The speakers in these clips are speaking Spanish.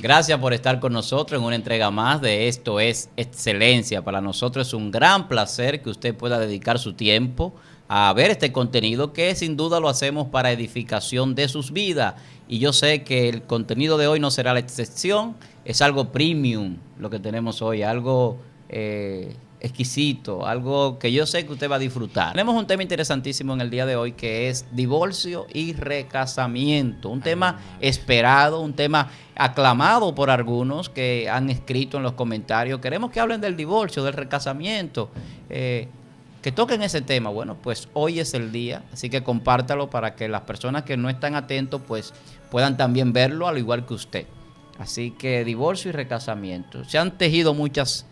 Gracias por estar con nosotros en una entrega más de Esto es Excelencia. Para nosotros es un gran placer que usted pueda dedicar su tiempo a ver este contenido que sin duda lo hacemos para edificación de sus vidas. Y yo sé que el contenido de hoy no será la excepción, es algo premium lo que tenemos hoy, algo exquisito, algo que yo sé que usted va a disfrutar. Tenemos un tema interesantísimo en el día de hoy que es divorcio y recasamiento, un tema esperado, un tema aclamado por algunos que han escrito en los comentarios. Queremos que hablen del divorcio, del recasamiento, que toquen ese tema. Bueno, pues hoy es el día, así que compártalo para que las personas que no están atentos pues puedan también verlo al igual que usted. Así que divorcio y recasamiento. Se han tejido muchas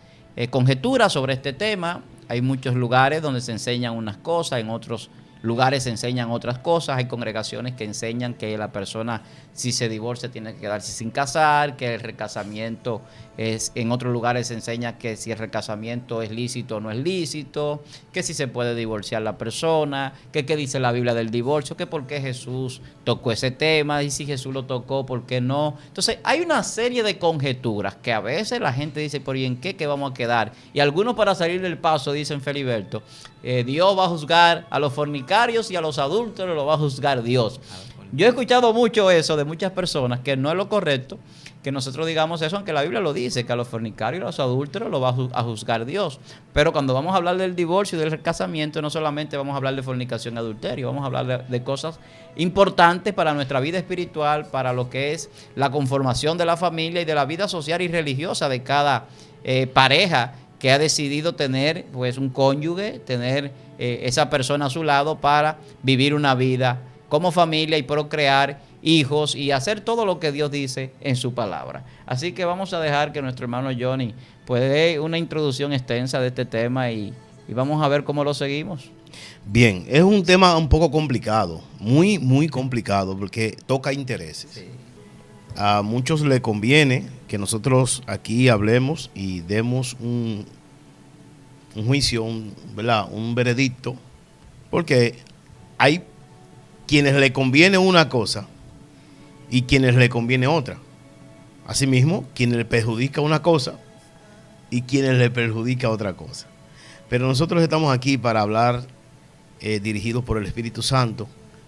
conjeturas sobre este tema. Hay muchos lugares donde se enseñan unas cosas, en otros lugares se enseñan otras cosas. Hay congregaciones que enseñan que la persona, si se divorcia, tiene que quedarse sin casar, que el recasamiento es, en otros lugares se enseña que si el recasamiento es lícito o no es lícito, que si se puede divorciar la persona, que qué dice la Biblia del divorcio, que por qué Jesús tocó ese tema, y si Jesús lo tocó, ¿por qué no? Entonces hay una serie de conjeturas que a veces la gente dice, ¿por y en qué vamos a quedar? Y algunos para salir del paso dicen, Feliberto, Dios va a juzgar a los fornicarios y a los adúlteros, lo va a juzgar Dios. Yo he escuchado mucho eso de muchas personas, que no es lo correcto que nosotros digamos eso, aunque la Biblia lo dice, que a los fornicarios y a los adúlteros lo va a juzgar Dios. Pero cuando vamos a hablar del divorcio y del casamiento, no solamente vamos a hablar de fornicación y adulterio, vamos a hablar de cosas importantes para nuestra vida espiritual, para lo que es la conformación de la familia y de la vida social y religiosa de cada pareja que ha decidido tener pues un cónyuge, tener esa persona a su lado para vivir una vida como familia y procrear hijos y hacer todo lo que Dios dice en su palabra. Así que vamos a dejar que nuestro hermano Johnny pues dé una introducción extensa de este tema y vamos a ver cómo lo seguimos. Bien, es un tema un poco complicado, muy complicado porque toca intereses. Sí. A muchos les conviene que nosotros aquí hablemos y demos un juicio, ¿verdad? Un veredicto, porque hay quienes le conviene una cosa y quienes le conviene otra. Asimismo, quienes le perjudica una cosa y quienes le perjudica otra cosa. Pero nosotros estamos aquí para hablar dirigidos por el Espíritu Santo,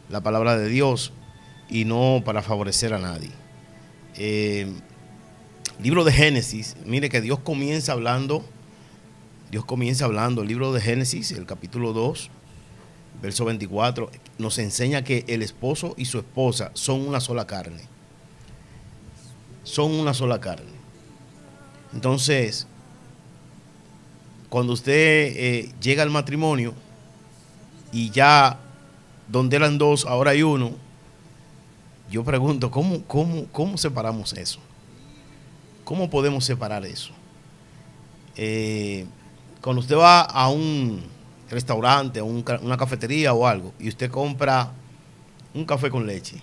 la palabra de Dios, y no para favorecer a nadie. Libro de Génesis, mire que Dios comienza hablando, el libro de Génesis, el capítulo 2, verso 24, nos enseña que el esposo y su esposa son una sola carne. Son una sola carne. Entonces, cuando usted llega al matrimonio y ya donde eran dos, ahora hay uno, yo pregunto, ¿cómo separamos eso? ¿Cómo podemos separar eso? Cuando usted va a un restaurante, a una cafetería o algo, y usted compra un café con leche,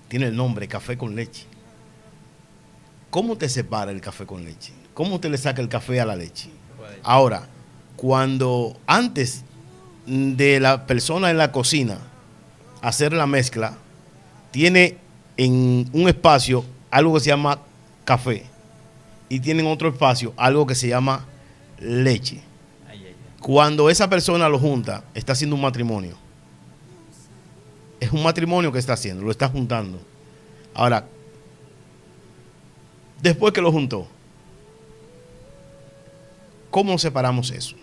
tiene el nombre café con leche. ¿Cómo te separa el café con leche? ¿Cómo te le saca el café a la leche? Ahora, cuando antes de la persona en la cocina hacer la mezcla, tiene en un espacio algo que se llama café y tiene en otro espacio algo que se llama leche. Cuando esa persona lo junta, está haciendo un matrimonio. Es un matrimonio que está haciendo, lo está juntando. Ahora, después que lo juntó, ¿cómo separamos eso?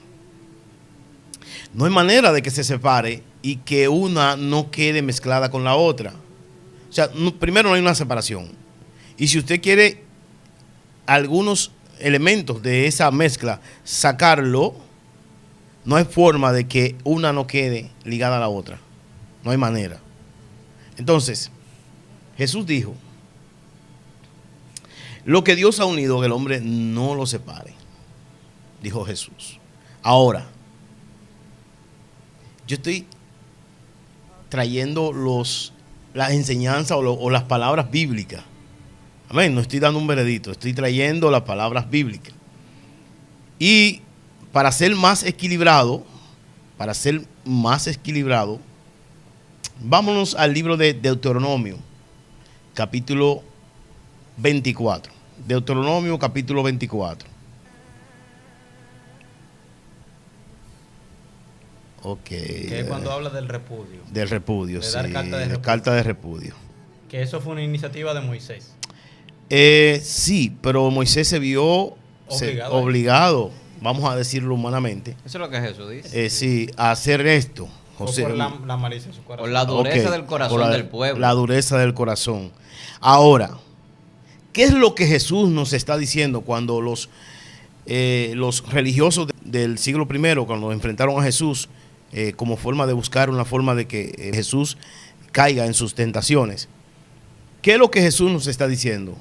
No hay manera de que se separe y que una no quede mezclada con la otra. O sea, primero no hay una separación. Y si usted quiere algunos elementos de esa mezcla sacarlo, no hay forma de que una no quede ligada a la otra. No hay manera. Entonces, Jesús dijo, lo que Dios ha unido, que el hombre no lo separe. Dijo Jesús. Ahora, yo estoy trayendo las enseñanzas o las palabras bíblicas. Amén, no estoy dando un veredicto, estoy trayendo las palabras bíblicas. Y para ser más equilibrado, vámonos al libro de Deuteronomio, capítulo 24. Deuteronomio capítulo 24. Ok. Que es cuando habla del repudio. Del repudio, de sí. dar carta de repudio. Carta de repudio. Que eso fue una iniciativa de Moisés. Sí, pero Moisés se vio obligado, vamos a decirlo humanamente. Eso es lo que Jesús dice. Sí, a hacer esto. José, por la malicia de su corazón. Por la dureza del corazón del pueblo. La dureza del corazón. Ahora, ¿qué es lo que Jesús nos está diciendo cuando los religiosos del siglo I, cuando enfrentaron a Jesús como forma de buscar una forma de que Jesús caiga en sus tentaciones? ¿Qué es lo que Jesús nos está diciendo?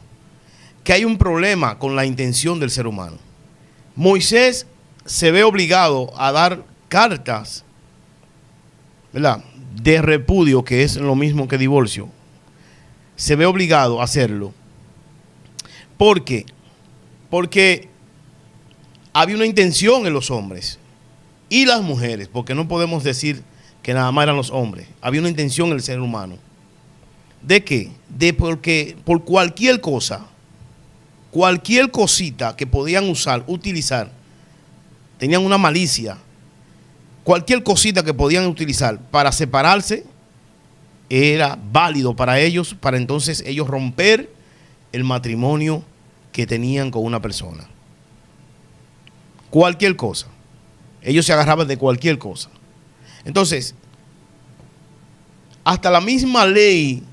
Que hay un problema con la intención del ser humano. Moisés se ve obligado a dar cartas, ¿verdad?, de repudio, que es lo mismo que divorcio. Se ve obligado a hacerlo. ¿Por qué? Porque había una intención en los hombres y las mujeres, porque no podemos decir que nada más eran los hombres. Había una intención en el ser humano. ¿De qué? Porque por cualquier cosa, cualquier cosita que podían utilizar, tenían una malicia. Cualquier cosita que podían utilizar para separarse era válido para ellos, para entonces ellos romper el matrimonio que tenían con una persona. Cualquier cosa. Ellos se agarraban de cualquier cosa. Entonces, hasta la misma ley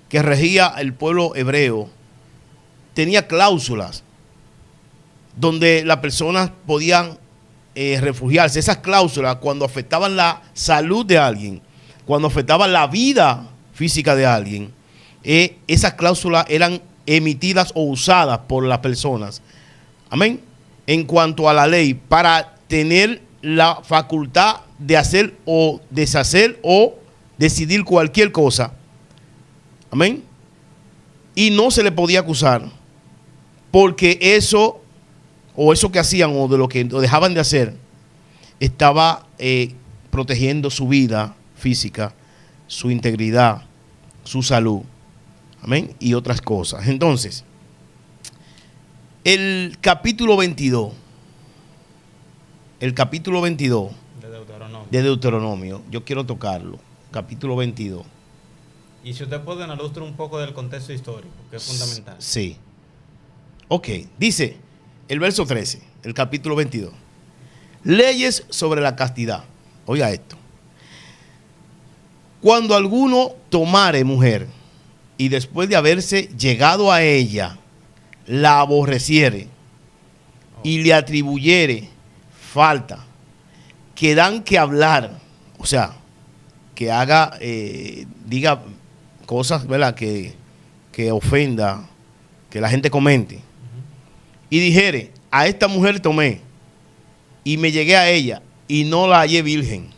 que regía el pueblo hebreo tenía cláusulas donde las personas podían refugiarse. Esas cláusulas, cuando afectaban la salud de alguien, cuando afectaban la vida física de alguien, esas cláusulas eran emitidas o usadas por las personas. Amén. En cuanto a la ley, para tener la facultad de hacer o deshacer o decidir cualquier cosa. Amén. Y no se le podía acusar, porque eso que hacían o de lo que dejaban de hacer estaba protegiendo su vida física, su integridad, su salud, amén, y otras cosas. Entonces, el capítulo 22 de Deuteronomio, yo quiero tocarlo, capítulo 22. Y si usted puede nos ilustrar un poco del contexto histórico, que es fundamental. Sí. Ok, dice el verso 13, el capítulo 22. Leyes sobre la castidad. Oiga esto. Cuando alguno tomare mujer y después de haberse llegado a ella, la aborreciere y le atribuyere falta, que dan que hablar, o sea, que haga, diga cosas, ¿verdad?, que ofenda, que la gente comente. Y dijere, a esta mujer tomé y me llegué a ella y no la hallé virgen.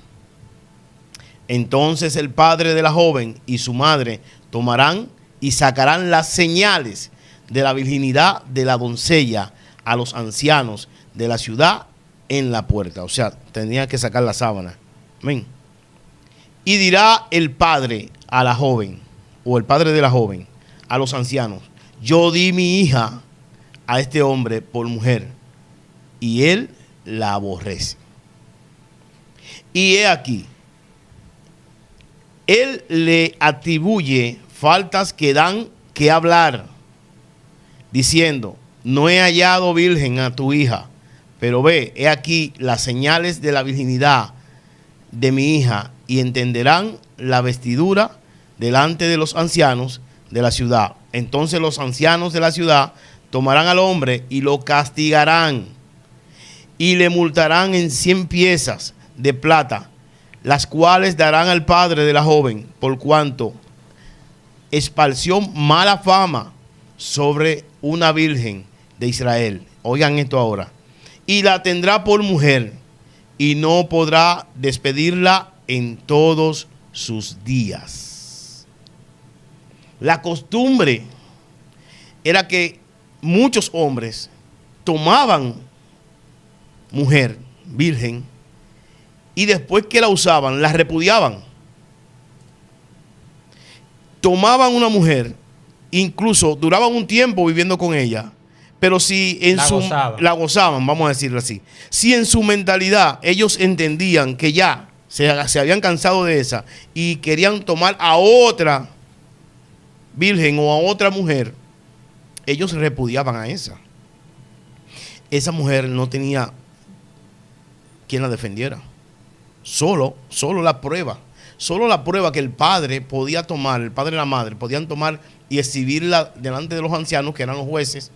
Entonces el padre de la joven y su madre tomarán y sacarán las señales de la virginidad de la doncella a los ancianos de la ciudad en la puerta. O sea, tenía que sacar la sábana. Amén. Y dirá el padre a la joven, o el padre de la joven, a los ancianos, yo di mi hija a este hombre por mujer, y él la aborrece. Y he aquí, él le atribuye faltas que dan que hablar, diciendo, no he hallado virgen a tu hija, pero ve, he aquí las señales de la virginidad de mi hija, y entenderán la vestidura delante de los ancianos de la ciudad. Entonces los ancianos de la ciudad tomarán al hombre y lo castigarán y le multarán en 100 piezas de plata, las cuales darán al padre de la joven, por cuanto esparció mala fama sobre una virgen de Israel. Oigan esto ahora. Y la tendrá por mujer y no podrá despedirla en todos sus días. La costumbre era que muchos hombres tomaban mujer virgen y después que la usaban, la repudiaban. Tomaban una mujer incluso duraban un tiempo viviendo con ella, pero si en la gozaban, vamos a decirlo así, si en su mentalidad ellos entendían que ya se habían cansado de esa y querían tomar a otra virgen o a otra mujer, ellos repudiaban a esa. Esa mujer no tenía quien la defendiera. Solo la prueba que el padre podía tomar, el padre y la madre podían tomar y exhibirla delante de los ancianos, que eran los jueces,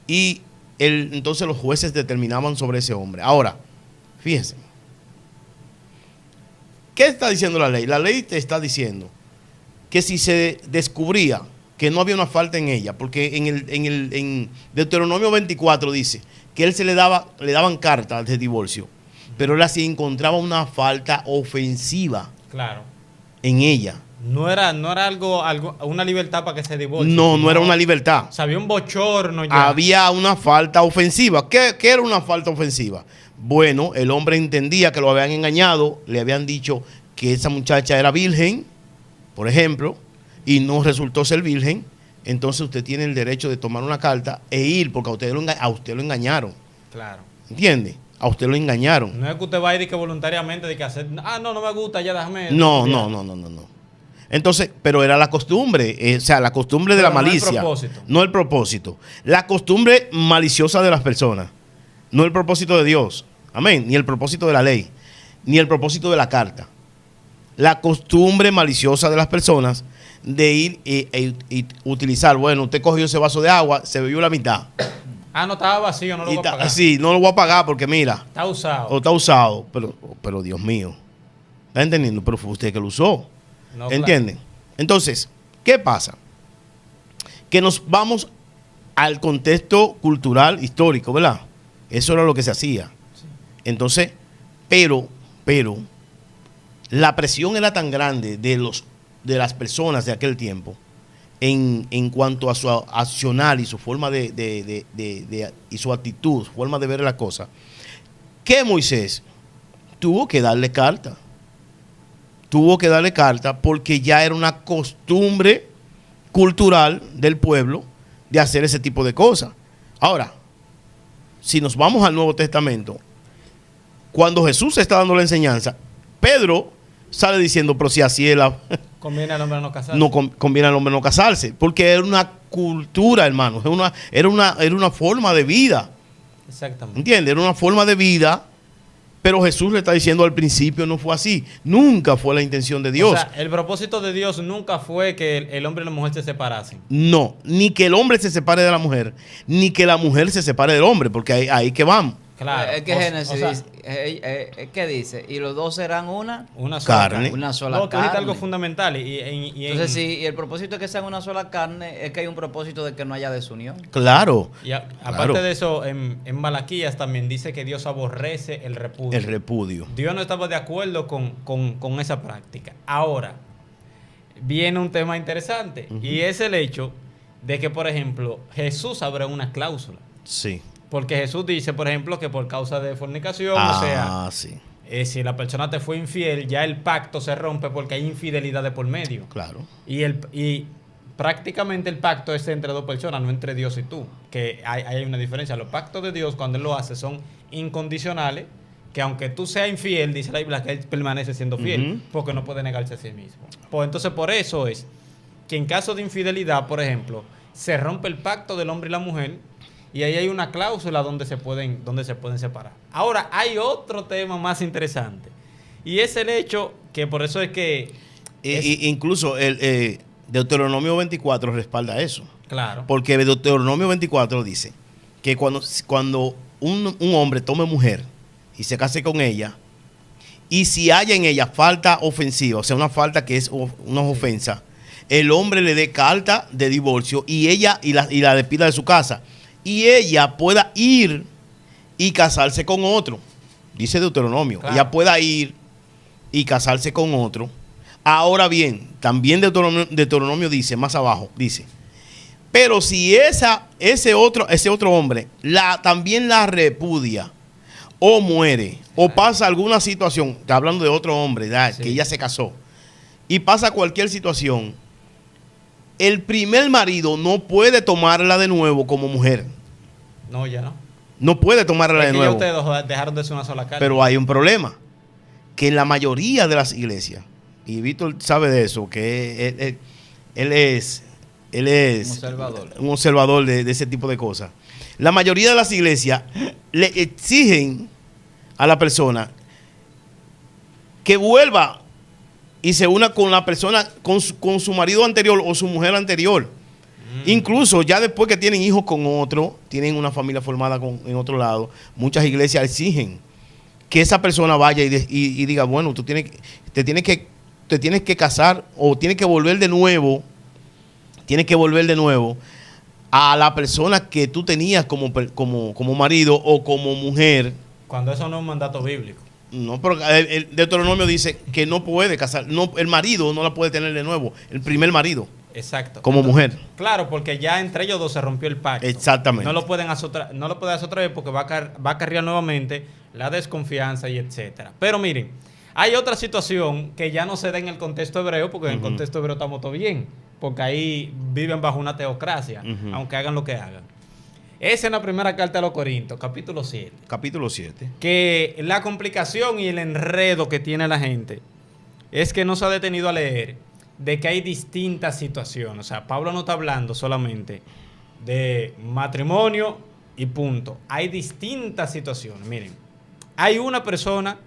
y entonces los jueces determinaban sobre ese hombre. Ahora, fíjense, ¿qué está diciendo la ley? La ley te está diciendo que si se descubría que no había una falta en ella, porque en Deuteronomio 24 dice que él le daban cartas de divorcio, pero él así encontraba una falta ofensiva, claro, en ella. No era algo, una libertad para que se divorcie. No era una libertad. O sea, había un bochorno ya. Había una falta ofensiva. ¿Qué era una falta ofensiva? Bueno, el hombre entendía que lo habían engañado, le habían dicho que esa muchacha era virgen, por ejemplo, y no resultó ser virgen. Entonces usted tiene el derecho de tomar una carta e ir, porque a usted lo engañaron. Claro. ¿Entiende? A usted lo engañaron. No es que usted va a ir voluntariamente de que hacer, no me gusta, ya déjame. No. Entonces, pero era la costumbre, o sea, la costumbre de la malicia. No el propósito. La costumbre maliciosa de las personas. No el propósito de Dios. Amén. Ni el propósito de la ley. Ni el propósito de la carta. La costumbre maliciosa de las personas de ir y utilizar. Bueno, usted cogió ese vaso de agua, se bebió la mitad. No estaba vacío, no lo voy a pagar. Sí, no lo voy a pagar porque mira. Está usado. O está usado. Pero Dios mío. ¿Está entendiendo? Pero fue usted que lo usó. No, ¿entienden? Claro. Entonces, ¿qué pasa? Que nos vamos al contexto cultural, histórico, ¿verdad? Eso era lo que se hacía. Sí. Entonces, pero, la presión era tan grande de las personas de aquel tiempo en cuanto a su accionar y su forma y su actitud, su forma de ver la cosa, que Moisés tuvo que darle carta. Porque ya era una costumbre cultural del pueblo de hacer ese tipo de cosas. Ahora, si nos vamos al Nuevo Testamento, cuando Jesús está dando la enseñanza, Pedro sale diciendo, pero si así es conviene al hombre no casarse. No conviene al hombre no casarse, porque era una cultura, hermano, era una forma de vida. Exactamente. ¿Entiendes? Era una forma de vida. Pero Jesús le está diciendo al principio no fue así. Nunca fue la intención de Dios. O sea, el propósito de Dios nunca fue que el hombre y la mujer se separasen. No, ni que el hombre se separe de la mujer, ni que la mujer se separe del hombre, porque ahí que vamos. Claro. Es que Génesis dice, ¿qué dice? Y los dos serán una sola carne. Una sola carne. Tú dijiste algo fundamental. Entonces, si el propósito es que sean una sola carne, es que hay un propósito de que no haya desunión. Claro. Y aparte de eso, en Malaquías también dice que Dios aborrece el repudio. El repudio. Dios no estaba de acuerdo con esa práctica. Ahora, viene un tema interesante. Y es el hecho de que, por ejemplo, Jesús abre una cláusula. Sí. Porque Jesús dice, por ejemplo, que por causa de fornicación, sí. Si la persona te fue infiel, ya el pacto se rompe porque hay infidelidad de por medio. Claro. Y prácticamente el pacto es entre dos personas, no entre Dios y tú. Que hay una diferencia. Los pactos de Dios, cuando Él lo hace, son incondicionales, que aunque tú seas infiel, dice la Biblia, que Él permanece siendo fiel, porque no puede negarse a sí mismo. Pues entonces, por eso es que en caso de infidelidad, por ejemplo, se rompe el pacto del hombre y la mujer, y ahí hay una cláusula donde se pueden separar. Ahora, hay otro tema más interesante. Y es el hecho que por eso es que... incluso el Deuteronomio 24 respalda eso. Claro. Porque Deuteronomio 24 dice que cuando un hombre tome mujer y se case con ella, y si haya en ella falta ofensiva, o sea, una falta que es una ofensa, el hombre le dé carta de divorcio y la despida de su casa. Y ella pueda ir y casarse con otro. Dice Deuteronomio. Claro. Ella pueda ir y casarse con otro. Ahora bien, también Deuteronomio dice, más abajo, dice, pero si ese otro hombre también la repudia o muere o pasa alguna situación, está hablando de otro hombre, que ella se casó, y pasa cualquier situación, el primer marido no puede tomarla de nuevo como mujer. No, ya no. No puede tomarla Es de que nuevo. ustedes dos dejaron de ser una sola carne. Pero hay un problema, que en la mayoría de las iglesias, y Víctor sabe de eso, que él es Un un observador de ese tipo de cosas. La mayoría de las iglesias le exigen a la persona que vuelva y se una con la persona, con su marido anterior o su mujer anterior. Incluso ya después que tienen hijos con otro, tienen una familia formada en otro lado, muchas iglesias exigen que esa persona vaya y diga, bueno, te tienes que casar o tienes que volver de nuevo a la persona que tú tenías como marido o como mujer. Cuando eso no es un mandato bíblico. No, pero el Deuteronomio dice que no puede casar, no, el marido no la puede tener de nuevo, el primer marido. Exacto. Como mujer. Claro, porque ya entre ellos dos se rompió el pacto. Exactamente. No lo pueden hacer otra vez porque va a acarrear nuevamente la desconfianza y etcétera. Pero miren, hay otra situación que ya no se da en el contexto hebreo, porque en el contexto hebreo estamos todo bien, porque ahí viven bajo una teocracia, aunque hagan lo que hagan. Es en la primera carta a los Corintios, capítulo 7. Capítulo 7. Que la complicación y el enredo que tiene la gente es que no se ha detenido a leer de que hay distintas situaciones. O sea, Pablo no está hablando solamente de matrimonio y punto. Hay distintas situaciones. Miren, hay una persona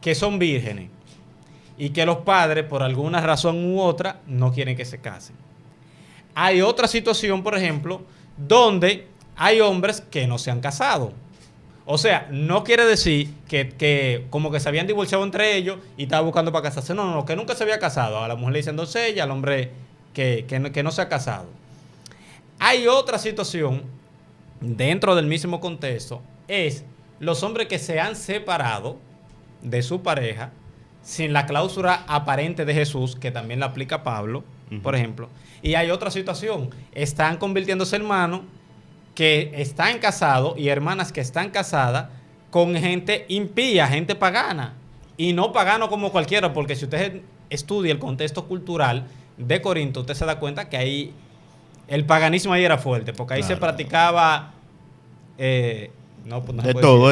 que son vírgenes y que los padres, por alguna razón u otra, no quieren que se casen. Hay otra situación, por ejemplo, donde hay hombres que no se han casado. O sea, no quiere decir que como que se habían divorciado entre ellos y estaban buscando para casarse. No, que nunca se había casado. A la mujer le dicen doncella, al hombre que no se ha casado. Hay otra situación dentro del mismo contexto, es los hombres que se han separado de su pareja sin la cláusula aparente de Jesús, que también la aplica Pablo, por ejemplo. Y hay otra situación, están convirtiéndose hermanos que están casados y hermanas que están casadas con gente impía, gente pagana. Y no pagano como cualquiera, porque si usted estudia el contexto cultural de Corinto, usted se da cuenta que ahí el paganismo ahí era fuerte, porque ahí se practicaba... de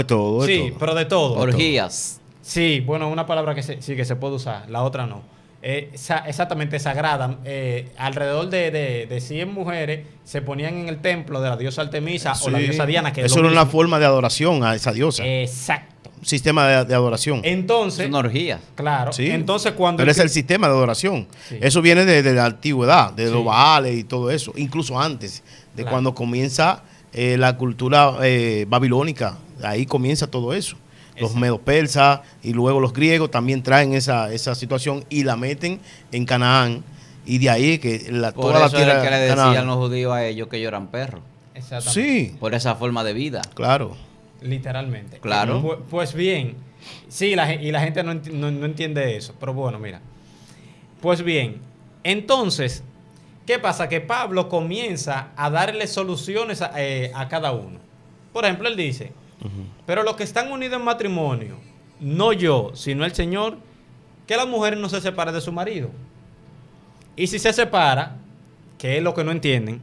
todo. Sí, pero de todo. Orgías. Sí, bueno, una palabra que sí que se puede usar, la otra no. Exactamente, sagrada. Alrededor de 100 mujeres se ponían en el templo de la diosa Artemisa o la diosa Diana. Que eso era una forma de adoración a esa diosa. Exacto. Un sistema de adoración. Entonces, Es una orgía. claro. Sí. Entonces, cuando... Pero es el sistema de adoración. Sí. Eso viene de la antigüedad, de los Sí. Baales y todo eso. Incluso antes, de Claro. cuando comienza la cultura babilónica. Ahí comienza todo eso. Los Exacto. medos persas y luego los griegos también traen esa situación y la meten en Canaán. Y de ahí que Por toda la eso tierra era que le de decían Canaán. los judíos a ellos que ellos eran perros. Exactamente. Sí, Por esa forma de vida. claro. Literalmente. Claro. Pues bien, sí, y la gente no entiende eso. Pero bueno, mira. Pues bien, entonces, ¿qué pasa? Que Pablo comienza a darle soluciones a cada uno. Por ejemplo, él dice, pero los que están unidos en matrimonio, no yo, sino el Señor, que la mujer no se separe de su marido. Y si se separa, que es lo que no entienden,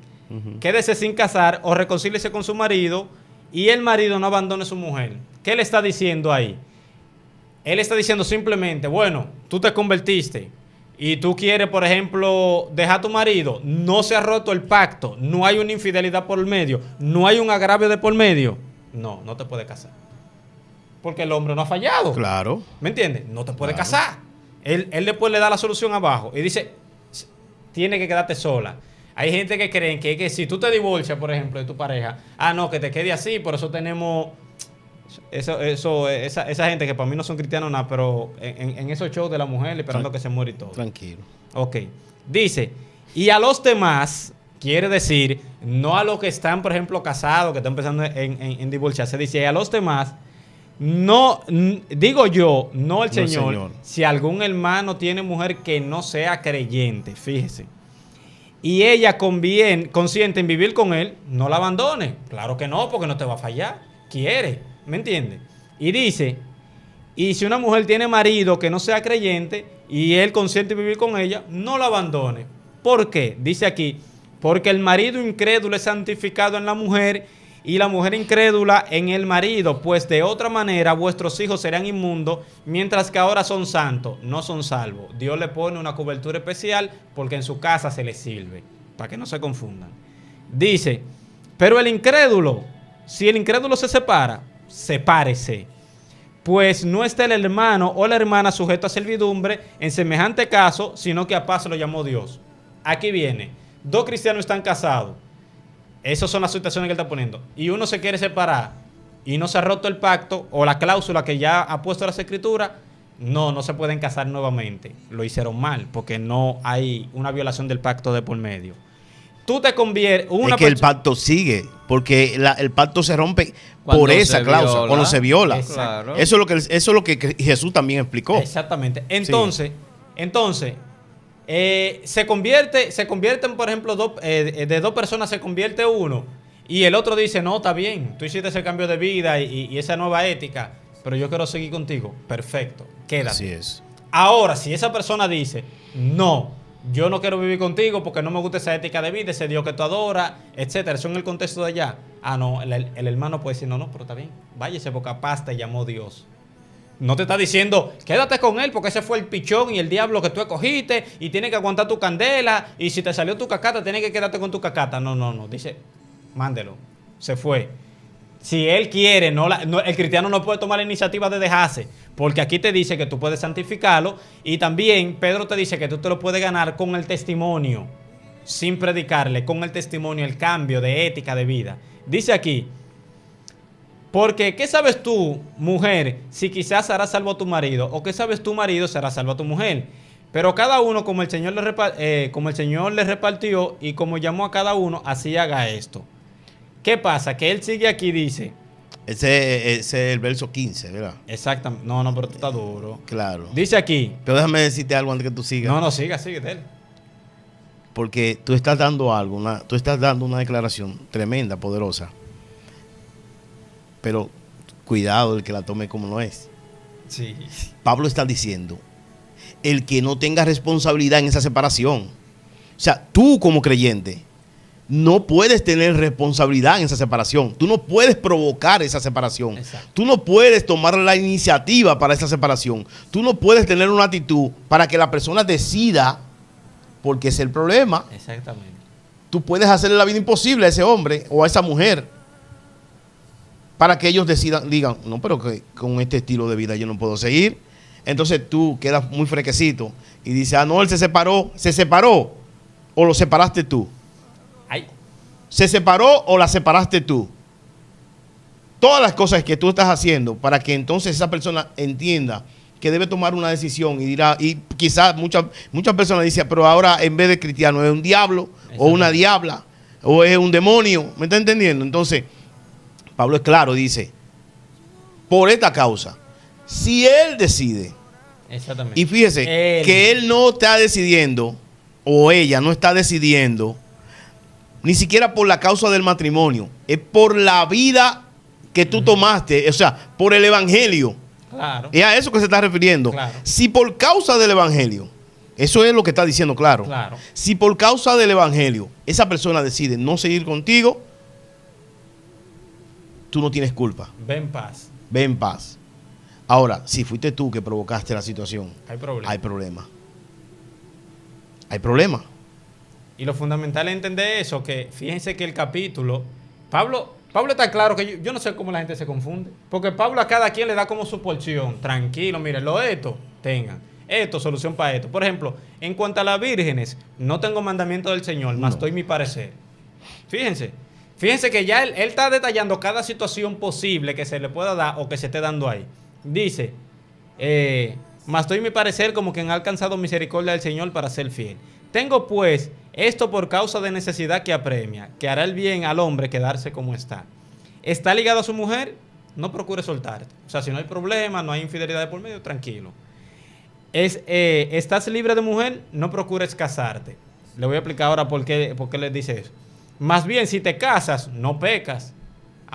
quédese sin casar o reconcíliese con su marido y el marido no abandone a su mujer. ¿Qué le está diciendo ahí? Él está diciendo simplemente, bueno, tú te convertiste y tú quieres, por ejemplo, dejar a tu marido, no se ha roto el pacto, no hay una infidelidad por medio, no hay un agravio de por medio. No te puedes casar. Porque el hombre no ha fallado. Claro. ¿Me entiendes? No te puedes Claro. casar. Él después le da la solución abajo y dice, tiene que quedarte sola. Hay gente que creen que si tú te divorcias, por ejemplo, de tu pareja, no, que te quede así, por eso tenemos esa gente que para mí no son cristianos nada, pero en esos shows de la mujer esperando que se muera y todo. Tranquilo. Ok. Dice, y a los demás, quiere decir, no a los que están, por ejemplo, casados, que están empezando en divorciarse, dice, y a los demás, no, digo yo, no el No el Señor, Señor. si algún hermano tiene mujer que no sea creyente, fíjese, y ella consiente en vivir con él, no la abandone. Claro que no, porque no te va a fallar. Quiere, ¿me entiendes? Y dice, y si una mujer tiene marido que no sea creyente y él consiente en vivir con ella, no la abandone. ¿Por qué? Dice aquí, porque el marido incrédulo es santificado en la mujer y la mujer incrédula en el marido, pues de otra manera vuestros hijos serán inmundos, mientras que ahora son santos, no son salvos. Dios le pone una cobertura especial porque en su casa se les sirve, para que no se confundan. Dice, pero el incrédulo, si el incrédulo se separa, sepárese. Pues no está el hermano o la hermana sujeto a servidumbre en semejante caso, sino que a paz lo llamó Dios. Aquí viene, dos cristianos están casados. Esas son las situaciones que él está poniendo. Y uno se quiere separar y no se ha roto el pacto o la cláusula que ya ha puesto las escrituras. No se pueden casar nuevamente. Lo hicieron mal porque no hay una violación del pacto de por medio. Tú te conviertes... Es que el pacto sigue, porque el pacto se rompe Cuando por esa se cláusula, viola. cuando se viola. Claro. Eso es lo que Jesús también explicó. Exactamente. Entonces, se convierten, por ejemplo, de dos personas se convierte uno y el otro dice, no, está bien, tú hiciste ese cambio de vida y esa nueva ética, pero yo quiero seguir contigo. Perfecto, quédate. Así es. Ahora, si esa persona dice, no, yo no quiero vivir contigo porque no me gusta esa ética de vida, ese Dios que tú adoras, etcétera, eso en el contexto de allá. Ah, no, el hermano puede decir, no, pero está bien, váyase porque capaz te llamó Dios. No te está diciendo, quédate con él porque ese fue el pichón y el diablo que tú escogiste y tienes que aguantar tu candela y si te salió tu cacata, tienes que quedarte con tu cacata. No. Dice, mándelo. Se fue. Si él quiere, el cristiano no puede tomar la iniciativa de dejarse, porque aquí te dice que tú puedes santificarlo y también Pedro te dice que tú te lo puedes ganar con el testimonio, sin predicarle, con el testimonio, el cambio de ética de vida. Dice aquí, porque ¿qué sabes tú, mujer, si quizás harás salvo a tu marido? ¿O qué sabes tú, marido, si harás salvo a tu mujer? Pero cada uno, como el Señor le repartió y como llamó a cada uno, así haga esto. ¿Qué pasa? Que él sigue aquí, dice. Ese es el verso 15, ¿verdad? Exactamente. No, pero tú estás duro. Claro. Dice aquí. Pero déjame decirte algo antes que tú sigas. No, sigue de él. Porque tú estás dando algo, tú estás dando una declaración tremenda, poderosa. Pero cuidado el que la tome como no es. Sí. Pablo está diciendo, el que no tenga responsabilidad en esa separación. O sea, tú como creyente no puedes tener responsabilidad en esa separación. Tú no puedes provocar esa separación. Exacto. Tú no puedes tomar la iniciativa para esa separación. Tú no puedes tener una actitud para que la persona decida, porque es el problema. Exactamente. Tú puedes hacerle la vida imposible a ese hombre o a esa mujer para que ellos digan, no, pero que con este estilo de vida yo no puedo seguir. Entonces tú quedas muy frequecito y dices, no, él se separó o lo separaste tú. Ay. ¿Se separó o la separaste tú? Todas las cosas que tú estás haciendo para que entonces esa persona entienda que debe tomar una decisión y dirá, y quizás muchas personas dicen, pero ahora en vez de cristiano es un diablo o una diabla o es un demonio, ¿me está entendiendo? Entonces, Pablo es claro, dice, por esta causa, si él decide, Exactamente. y fíjese que él no está decidiendo o ella no está decidiendo ni siquiera por la causa del matrimonio, es por la vida que tú tomaste, o sea, por el evangelio. Claro. Es a eso que se está refiriendo. Claro. Si por causa del evangelio, eso es lo que está diciendo, claro. Si por causa del evangelio esa persona decide no seguir contigo, tú no tienes culpa. Ve en paz. Ve en paz. Ahora, si fuiste tú que provocaste la situación, Hay problema. hay problema. Hay problema. Y lo fundamental es entender eso, que fíjense que el capítulo, Pablo está claro que yo no sé cómo la gente se confunde, porque Pablo a cada quien le da como su porción, tranquilo, miren, esto, tengan, esto, solución para esto. Por ejemplo, en cuanto a las vírgenes, no tengo mandamiento del Señor, mas doy mi parecer. Fíjense que ya él está detallando cada situación posible que se le pueda dar o que se esté dando ahí. Dice, mas doy mi parecer como quien ha alcanzado misericordia del Señor para ser fiel. Tengo pues esto por causa de necesidad que apremia, que hará el bien al hombre quedarse como está. ¿Está ligado a su mujer? No procure soltarte. O sea, si no hay problema, no hay infidelidad de por medio, tranquilo. ¿Estás libre de mujer? No procures casarte. Le voy a explicar ahora por qué les dice eso. Más bien, si te casas, no pecas.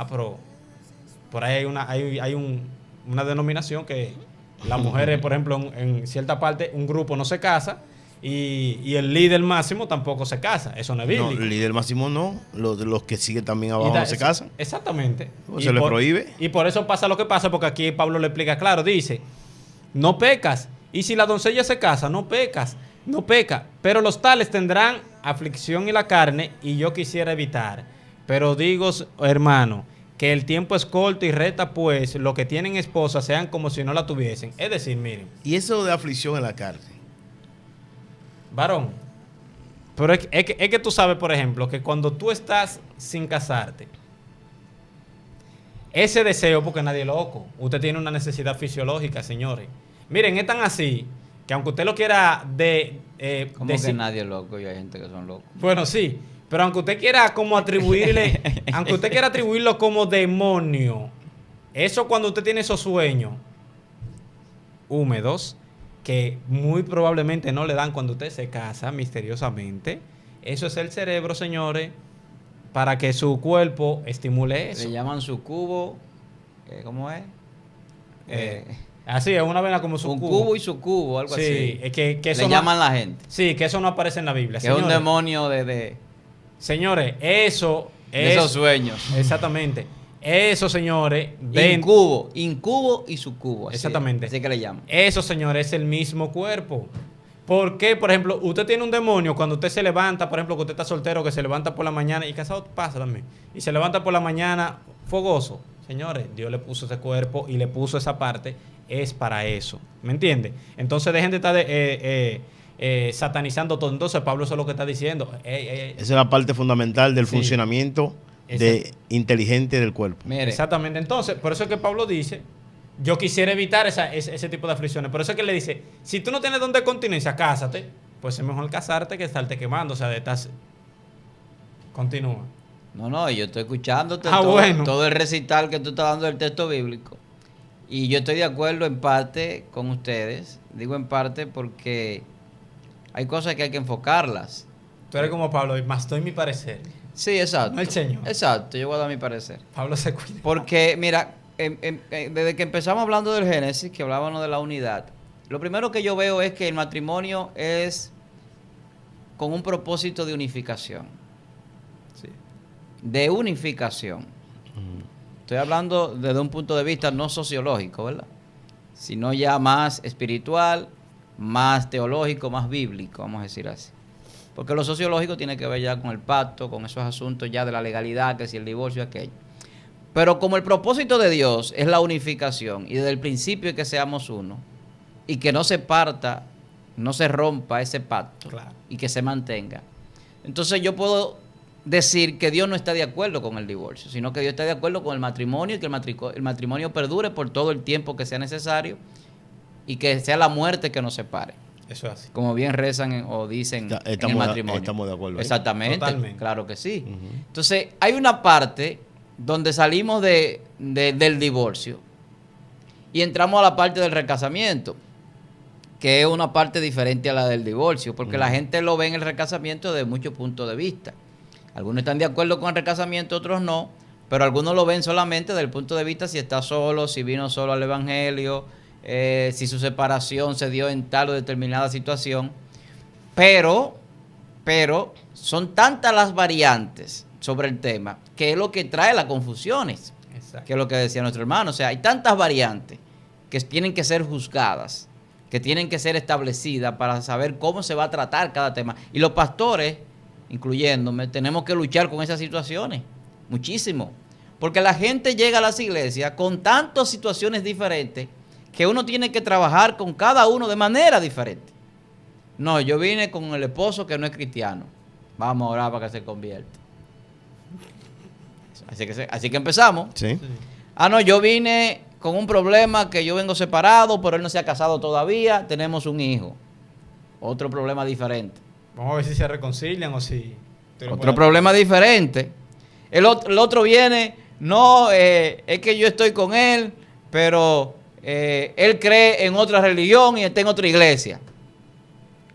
Pero por ahí hay una denominación que las mujeres, por ejemplo, en cierta parte, un grupo no se casa y el líder máximo tampoco se casa. Eso no es No, bíblico. el líder máximo no. Los que siguen también abajo no se casan. Exactamente. O se le prohíbe. Y por eso pasa lo que pasa, porque aquí Pablo le explica claro. Dice, no pecas. Y si la doncella se casa, no pecas. No peca. Pero los tales tendrán aflicción en la carne y yo quisiera evitar. Pero digo, hermano, que el tiempo es corto y reta, pues, los que tienen esposa sean como si no la tuviesen. Es decir, miren, Y eso de aflicción en la carne. varón, pero es que tú sabes, por ejemplo, que cuando tú estás sin casarte, ese deseo, porque nadie es loco, usted tiene una necesidad fisiológica, señores. Miren, es tan así que aunque usted lo quiera Como que nadie es loco y hay gente que son locos. bueno, sí, pero aunque usted quiera como atribuirle, aunque usted quiera atribuirlo como demonio, eso cuando usted tiene esos sueños húmedos, que muy probablemente no le dan cuando usted se casa misteriosamente, eso es el cerebro, señores, para que su cuerpo estimule eso. Le llaman su cubo, ¿cómo es? Así, es una vena como su Un cubo. cubo y su cubo, algo Sí, así. es que eso Le no- llaman la gente. Sí, que eso no aparece en la Biblia. Que es un Señores, demonio de señores, eso es... esos sueños. Exactamente. Eso, señores, Incubo y su cubo. Exactamente. Así que le llaman. eso, señores, es el mismo cuerpo. ¿Por qué? Por ejemplo, usted tiene un demonio cuando usted se levanta, por ejemplo, que usted está soltero, que se levanta por la mañana, y casado pasa también, y se levanta por la mañana fogoso. Señores, Dios le puso ese cuerpo y le puso esa parte, es para eso. ¿Me entiende? Entonces dejen de estar satanizando todo. Entonces Pablo eso es lo que está diciendo. Esa es la parte fundamental del Sí. funcionamiento inteligente del cuerpo. Mire, Exactamente. Entonces, por eso es que Pablo dice, yo quisiera evitar ese tipo de aflicciones. Por eso es que él le dice, si tú no tienes donde continencia, cásate. Pues es mejor casarte que estarte quemando. O sea, Continúa. no, yo estoy escuchándote Bueno. todo el recital que tú estás dando del texto bíblico. Y yo estoy de acuerdo en parte con ustedes. Digo en parte porque hay cosas que hay que enfocarlas. Tú eres como Pablo, más doy mi parecer. Sí, exacto. No el Señor. Exacto, yo voy a dar mi parecer. Pablo se cuida. Porque, mira, desde que empezamos hablando del Génesis, que hablábamos de la unidad, lo primero que yo veo es que el matrimonio es con un propósito de unificación. Sí. De unificación. Estoy hablando desde un punto de vista no sociológico, ¿verdad? Sino ya más espiritual, más teológico, más bíblico, vamos a decir así. Porque lo sociológico tiene que ver ya con el pacto, con esos asuntos ya de la legalidad, que si el divorcio, aquello. Pero como el propósito de Dios es la unificación y desde el principio es que seamos uno y que no se parta, no se rompa ese pacto Claro. y que se mantenga. Entonces yo puedo decir que Dios no está de acuerdo con el divorcio, sino que Dios está de acuerdo con el matrimonio y que el matrimonio perdure por todo el tiempo que sea necesario y que sea la muerte que nos separe. Eso es así. Como bien rezan o dicen en el Estamos matrimonio. estamos de acuerdo ahí. Exactamente, Totalmente. claro que sí. Ujú. Entonces, hay una parte donde salimos del divorcio y entramos a la parte del recasamiento, que es una parte diferente a la del divorcio, porque la gente lo ve en el recasamiento desde muchos puntos de vista. Algunos están de acuerdo con el recasamiento, otros no, pero algunos lo ven solamente desde el punto de vista si está solo, si vino solo al evangelio, si su separación se dio en tal o determinada situación. Pero son tantas las variantes sobre el tema que es lo que trae las confusiones, Exacto. que es lo que decía nuestro hermano. O sea, hay tantas variantes que tienen que ser juzgadas, que tienen que ser establecidas para saber cómo se va a tratar cada tema. Y los pastores, incluyéndome, tenemos que luchar con esas situaciones, muchísimo. Porque la gente llega a las iglesias con tantas situaciones diferentes que uno tiene que trabajar con cada uno de manera diferente. No, yo vine con el esposo que no es cristiano. Vamos a orar para que se convierta. Así que empezamos. Sí. No, yo vine con un problema que yo vengo separado, pero él no se ha casado todavía, tenemos un hijo. Otro problema diferente. Vamos a ver si se reconcilian o si... Otro problema diferente. El otro viene, no, es que yo estoy con él, pero él cree en otra religión y está en otra iglesia.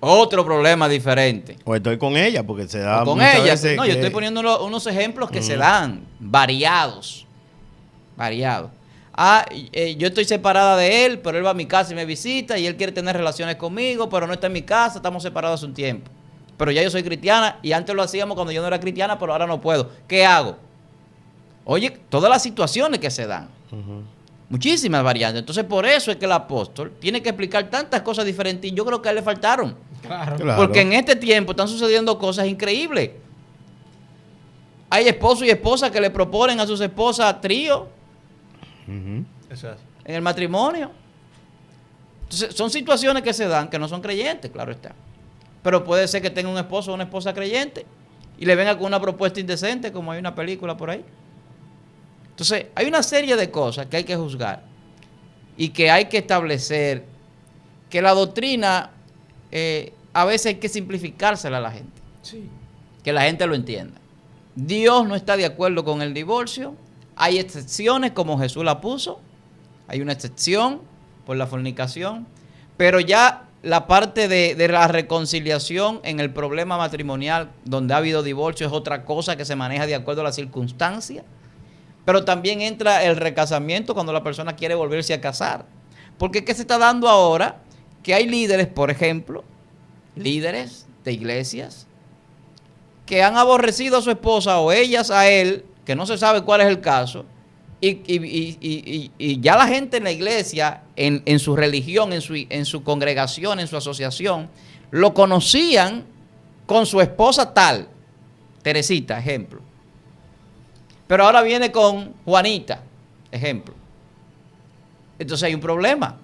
Otro problema diferente. O estoy con ella, porque se da O con muchas ella. veces No, yo que- estoy poniendo unos ejemplos que se dan, variados. Yo estoy separada de él, pero él va a mi casa y me visita y él quiere tener relaciones conmigo, pero no está en mi casa, estamos separados hace un tiempo. Pero ya yo soy cristiana y antes lo hacíamos cuando yo no era cristiana, pero ahora no puedo. ¿Qué hago? Oye, todas las situaciones que se dan. Muchísimas variantes. Entonces, por eso es que el apóstol tiene que explicar tantas cosas diferentes y yo creo que a él le faltaron. Claro. Porque en este tiempo están sucediendo cosas increíbles. Hay esposos y esposas que le proponen a sus esposas trío Eso es así. en el matrimonio. Entonces, son situaciones que se dan que no son creyentes, claro está. Pero puede ser que tenga un esposo o una esposa creyente y le venga con una propuesta indecente, como hay una película por ahí. Entonces, hay una serie de cosas que hay que juzgar y que hay que establecer que la doctrina a veces hay que simplificársela a la gente. Sí. Que la gente lo entienda. Dios no está de acuerdo con el divorcio. Hay excepciones como Jesús la puso. Hay una excepción por la fornicación. Pero ya la parte de la reconciliación en el problema matrimonial donde ha habido divorcio es otra cosa que se maneja de acuerdo a las circunstancias. Pero también entra el recasamiento cuando la persona quiere volverse a casar. Porque ¿qué se está dando ahora? Que hay líderes, por ejemplo, líderes de iglesias, que han aborrecido a su esposa o ellas a él, que no se sabe cuál es el caso, y ya la gente en la iglesia, en su religión, en su congregación, en su asociación, lo conocían con su esposa tal, Teresita, ejemplo. Pero ahora viene con Juanita, ejemplo. Entonces hay un problema.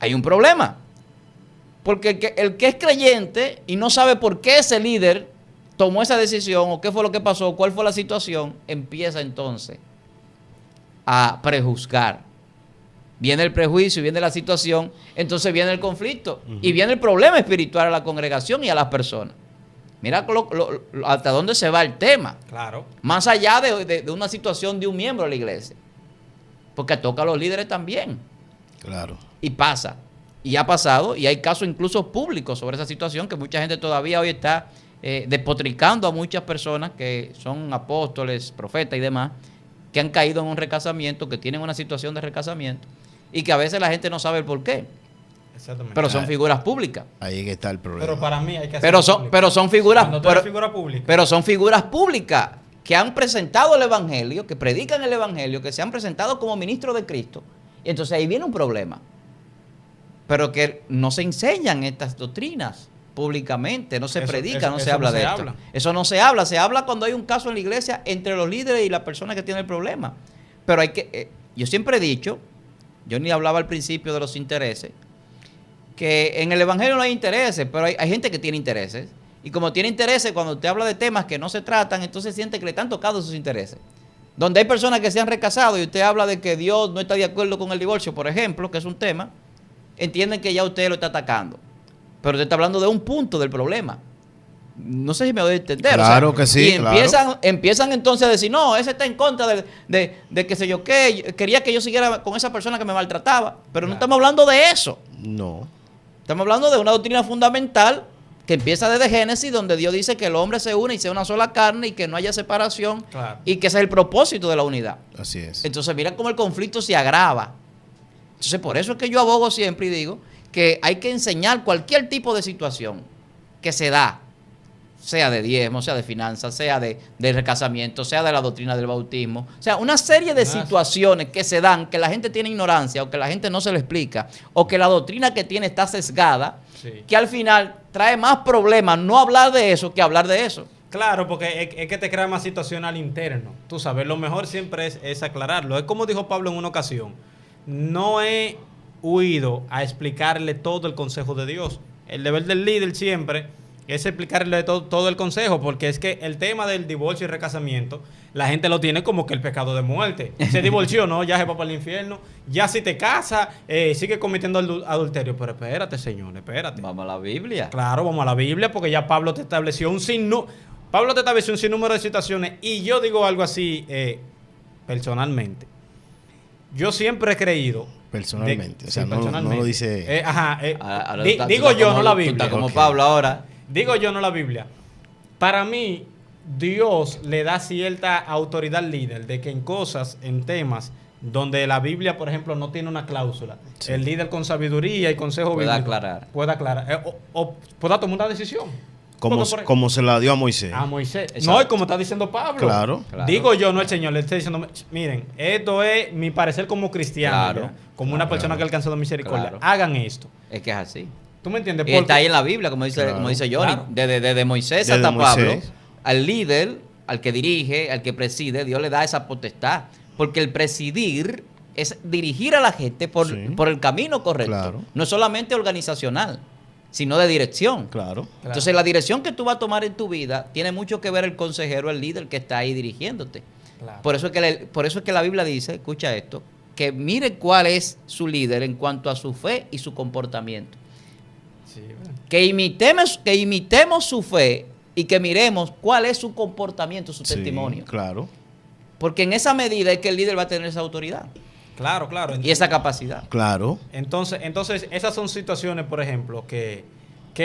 Hay un problema. Porque el que es creyente y no sabe por qué ese líder tomó esa decisión o qué fue lo que pasó, cuál fue la situación, empieza entonces a prejuzgar. Viene el prejuicio, viene la situación, entonces viene el conflicto y viene el problema espiritual a la congregación y a las personas. Mira hasta dónde se va el tema. Claro. Más allá de una situación de un miembro de la iglesia. Porque toca a los líderes también. Claro. Y pasa. Y ha pasado. Y hay casos incluso públicos sobre esa situación que mucha gente todavía hoy está despotricando a muchas personas que son apóstoles, profetas y demás, que han caído en un recasamiento, que tienen una situación de recasamiento y que a veces la gente no sabe el por qué. Exactamente. Pero son figuras públicas. Ahí que está el problema. Pero para mí hay que hacer Pero son figuras, Cuando tú eres figura pública. pero son figuras públicas que han presentado el evangelio, que predican el evangelio, que se han presentado como ministros de Cristo. Y entonces ahí viene un problema. Pero que no se enseñan estas doctrinas públicamente, no se predica, no se habla de esto. Eso no se habla cuando hay un caso en la iglesia entre los líderes y la persona que tiene el problema. Pero hay que, yo siempre he dicho, yo ni hablaba al principio de los intereses, que en el evangelio no hay intereses, pero hay gente que tiene intereses. Y como tiene intereses, cuando usted habla de temas que no se tratan, entonces siente que le están tocando sus intereses. Donde hay personas que se han recasado y usted habla de que Dios no está de acuerdo con el divorcio, por ejemplo, que es un tema, entienden que ya usted lo está atacando. Pero usted está hablando de un punto del problema. No sé si me voy a entender. Claro que sí. Y empiezan entonces a decir, no, ese está en contra de que sé yo qué, quería que yo siguiera con esa persona que me maltrataba. Pero no estamos hablando de eso. No. Estamos hablando de una doctrina fundamental que empieza desde Génesis, donde Dios dice que el hombre se une y sea una sola carne y que no haya separación. Claro. Y que ese es el propósito de la unidad. Así es. Entonces mira cómo el conflicto se agrava. Entonces por eso es que yo abogo siempre y digo que hay que enseñar cualquier tipo de situación que se da, sea de diezmo, sea de finanzas, sea de recasamiento, sea de la doctrina del bautismo. O sea, una serie de situaciones que se dan, que la gente tiene ignorancia o que la gente no se le explica, o que la doctrina que tiene está sesgada, Sí. que al final trae más problemas no hablar de eso que hablar de eso. Claro, porque es que te crea más situación al interno. Tú sabes, lo mejor siempre es aclararlo. Es como dijo Pablo en una ocasión. No he huido a explicarle todo el consejo de Dios. El deber del líder siempre es explicarle todo el consejo, porque es que el tema del divorcio y recasamiento, la gente lo tiene como que el pecado de muerte. Se divorció, no, ya se va para el infierno. Ya si te casas, sigue cometiendo adulterio. Pero espérate, señor, espérate. Vamos a la Biblia. Claro, vamos a la Biblia, porque ya Pablo te estableció un sinnúmero de situaciones. Y yo digo algo así, personalmente. Yo siempre he creído... Personalmente. O sea, sí, no lo dice... digo yo, no la Biblia. Tú estás como Pablo ahora. Digo yo, no la Biblia. Para mí, Dios le da cierta autoridad al líder de que en cosas, en temas donde la Biblia, por ejemplo, no tiene una cláusula, Sí. el líder con sabiduría y consejo Pueda bíblico aclarar. pueda aclarar, o pueda tomar una decisión. Como, Porque, como se la dio a Moisés. a Moisés. Exacto. No, y como está diciendo Pablo. Claro. Claro. Digo yo, no el Señor, le está diciendo, miren, esto es mi parecer como cristiano, Claro, ya, como una persona que ha alcanzado misericordia. Claro. Hagan esto. Es que es así. ¿Tú me entiendes? Y está ahí en la Biblia, como dice, Claro. como dice Johnny, Claro. desde Moisés Desde hasta Pablo, Moisés. al líder, al que dirige, al que preside, Dios le da esa potestad. Porque el presidir es dirigir a la gente por, Sí. por el camino correcto. Claro. No solamente organizacional, sino de dirección. Claro. Claro. Entonces la dirección que tú vas a tomar en tu vida tiene mucho que ver el consejero, el líder que está ahí dirigiéndote. Claro. Por eso es que la Biblia dice, escucha esto, que mire cuál es su líder en cuanto a su fe y su comportamiento. Sí, ¿verdad? Que imitemos su fe y que miremos cuál es su comportamiento, su Sí, testimonio. claro. Porque en esa medida es que el líder va a tener esa autoridad Claro, claro. y esa capacidad. Claro. Entonces, esas son situaciones, por ejemplo, que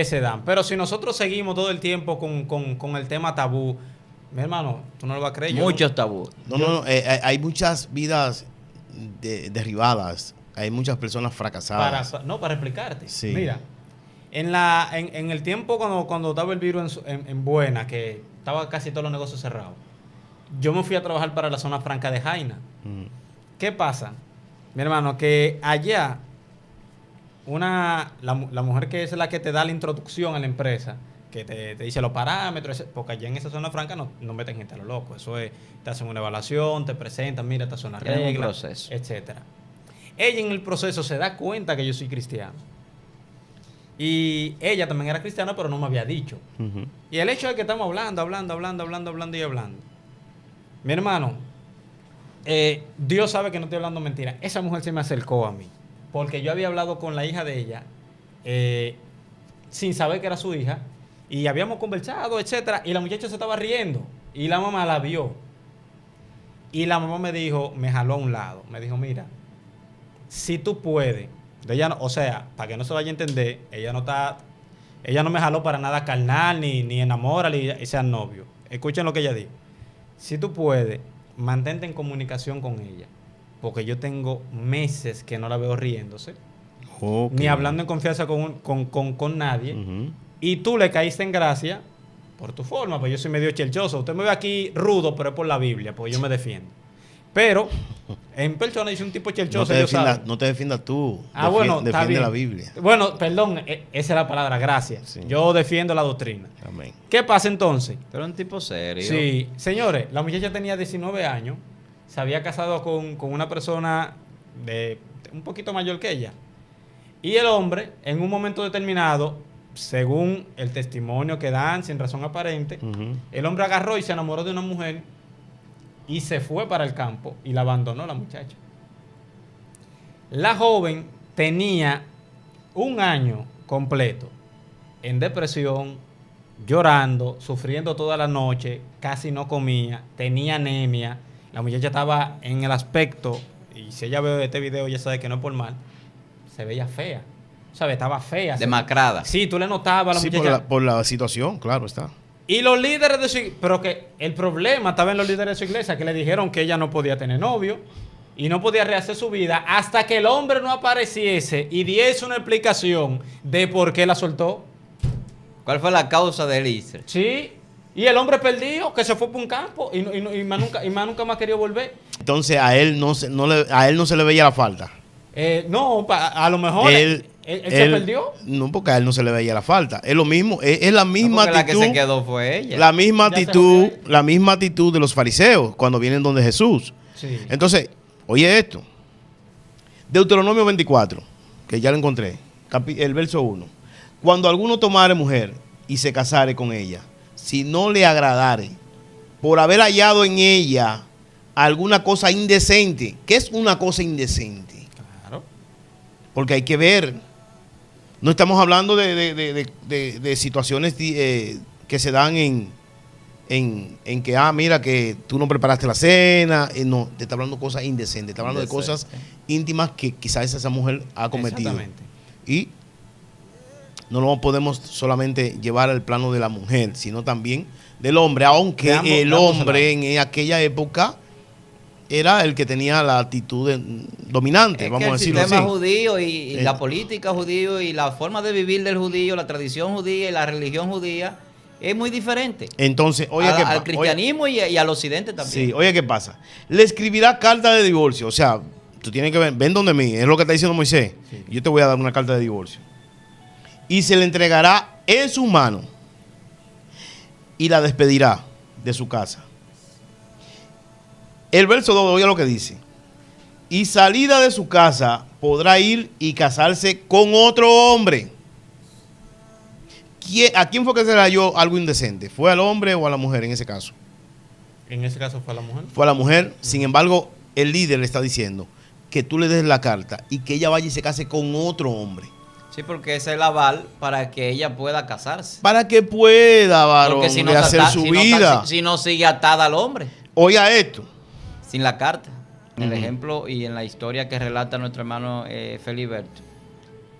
se dan. Pero si nosotros seguimos todo el tiempo con el tema tabú, mi hermano, tú no lo vas a creer. yo Muchos tabúes. No, hay muchas vidas derribadas. Hay muchas personas fracasadas. para explicarte. Sí. Mira, en el tiempo cuando estaba el virus en Buena, que estaba casi todos los negocios cerrados, yo me fui a trabajar para la zona franca de Jaina. Mm. ¿Qué pasa? Mi hermano, que allá la mujer que es la que te da la introducción a la empresa, que te dice los parámetros, porque allá en esa zona franca no meten gente a lo loco. Eso es, te hacen una evaluación, te presentan, mira, estas son las Tienen un reglas, proceso. etcétera. Ella en el proceso se da cuenta que yo soy cristiano. Y ella también era cristiana, pero no me había dicho. Ujú. Y el hecho de que estamos hablando. Mi hermano, Dios sabe que no estoy hablando mentira. Esa mujer se me acercó a mí. Porque yo había hablado con la hija de ella, sin saber que era su hija. Y habíamos conversado, etcétera. Y la muchacha se estaba riendo. Y la mamá la vio. Y la mamá me dijo, me jaló a un lado. Me dijo, mira, si tú puedes. Ella no, o sea, para que no se vaya a entender, ella no me jaló para nada carnal, ni enamórale y sean novios. Escuchen lo que ella dijo. Si tú puedes, mantente en comunicación con ella. Porque yo tengo meses que no la veo riéndose, Ok. ni hablando en confianza con nadie. Ujú. Y tú le caíste en gracia por tu forma, pues yo soy medio chelchoso. Usted me ve aquí rudo, pero es por la Biblia, porque yo me defiendo. Pero en persona dice un tipo chelchoso, yo sabe. No te defiendas tú. Bueno, está defiende bien. la Biblia. Bueno, perdón, esa es la palabra, gracias. Sí. Yo defiendo la doctrina. Amén. ¿Qué pasa entonces? Pero un tipo serio. Sí, señores, la muchacha tenía 19 años, se había casado con una persona de un poquito mayor que ella. Y el hombre, en un momento determinado, según el testimonio que dan, sin razón aparente, Ujú. el hombre agarró y se enamoró de una mujer y se fue para el campo y la abandonó la muchacha. La joven tenía un año completo en depresión, llorando, sufriendo toda la noche, casi no comía, tenía anemia. La muchacha estaba en el aspecto, y si ella ve este video ya sabe que no es por mal, se veía fea. ¿Sabes? Estaba fea. Demacrada. Sí, tú le notabas a la Sí, muchacha. por la situación, claro está. Y los líderes de su iglesia, pero que el problema estaba en los líderes de su iglesia, que le dijeron que ella no podía tener novio y no podía rehacer su vida hasta que el hombre no apareciese y diese una explicación de por qué la soltó. ¿Cuál fue la causa del Israel? Sí, y el hombre perdido, que se fue por un campo y más nunca más quería volver. Entonces a él no se le veía la falta. No, a lo mejor él se perdió. No, porque a él no se le veía la falta. Es lo mismo, es la misma No, porque actitud. la que se quedó fue ella. La misma Ya se actitud, jodió. la misma actitud de los fariseos cuando vienen donde Jesús. Sí. Entonces, oye esto. Deuteronomio 24, que ya lo encontré, el verso 1. Cuando alguno tomare mujer y se casare con ella, si no le agradare, por haber hallado en ella alguna cosa indecente. ¿Qué es una cosa indecente? Claro. Porque hay que ver. No estamos hablando de situaciones que se dan en que, mira, que tú no preparaste la cena. No, te está hablando de cosas indecentes. Está hablando de cosas íntimas que quizás esa mujer ha cometido. Exactamente. Y no lo podemos solamente llevar al plano de la mujer, sino también del hombre. Aunque De ambos el lados. hombre en aquella época era el que tenía la actitud dominante, Es vamos que a el decirlo sistema así. judío y la política judío y la forma de vivir del judío, la tradición judía y la religión judía es muy diferente. Entonces, oye, ¿qué Al pasa? cristianismo y al occidente también. Sí, oye, ¿qué pasa? Le escribirá carta de divorcio. O sea, tú tienes que ver, ven donde mí, es lo que está diciendo Moisés. Sí. Yo te voy a dar una carta de divorcio. Y se le entregará en su mano y la despedirá de su casa. El verso 2, oye lo que dice. Y salida de su casa podrá ir y casarse con otro hombre. ¿A quién fue que se le halló algo indecente? ¿Fue al hombre o a la mujer en ese caso? En ese caso fue la mujer. Fue a la mujer. Sin embargo, el líder le está diciendo que tú le des la carta y que ella vaya y se case con otro hombre. Sí, porque ese es el aval para que ella pueda casarse. Para que pueda, varón, Porque si no, de hacer su vida. si no sigue atada al hombre, Oiga esto. sin la carta. En el Ujú. ejemplo y en la historia que relata nuestro hermano Feliberto,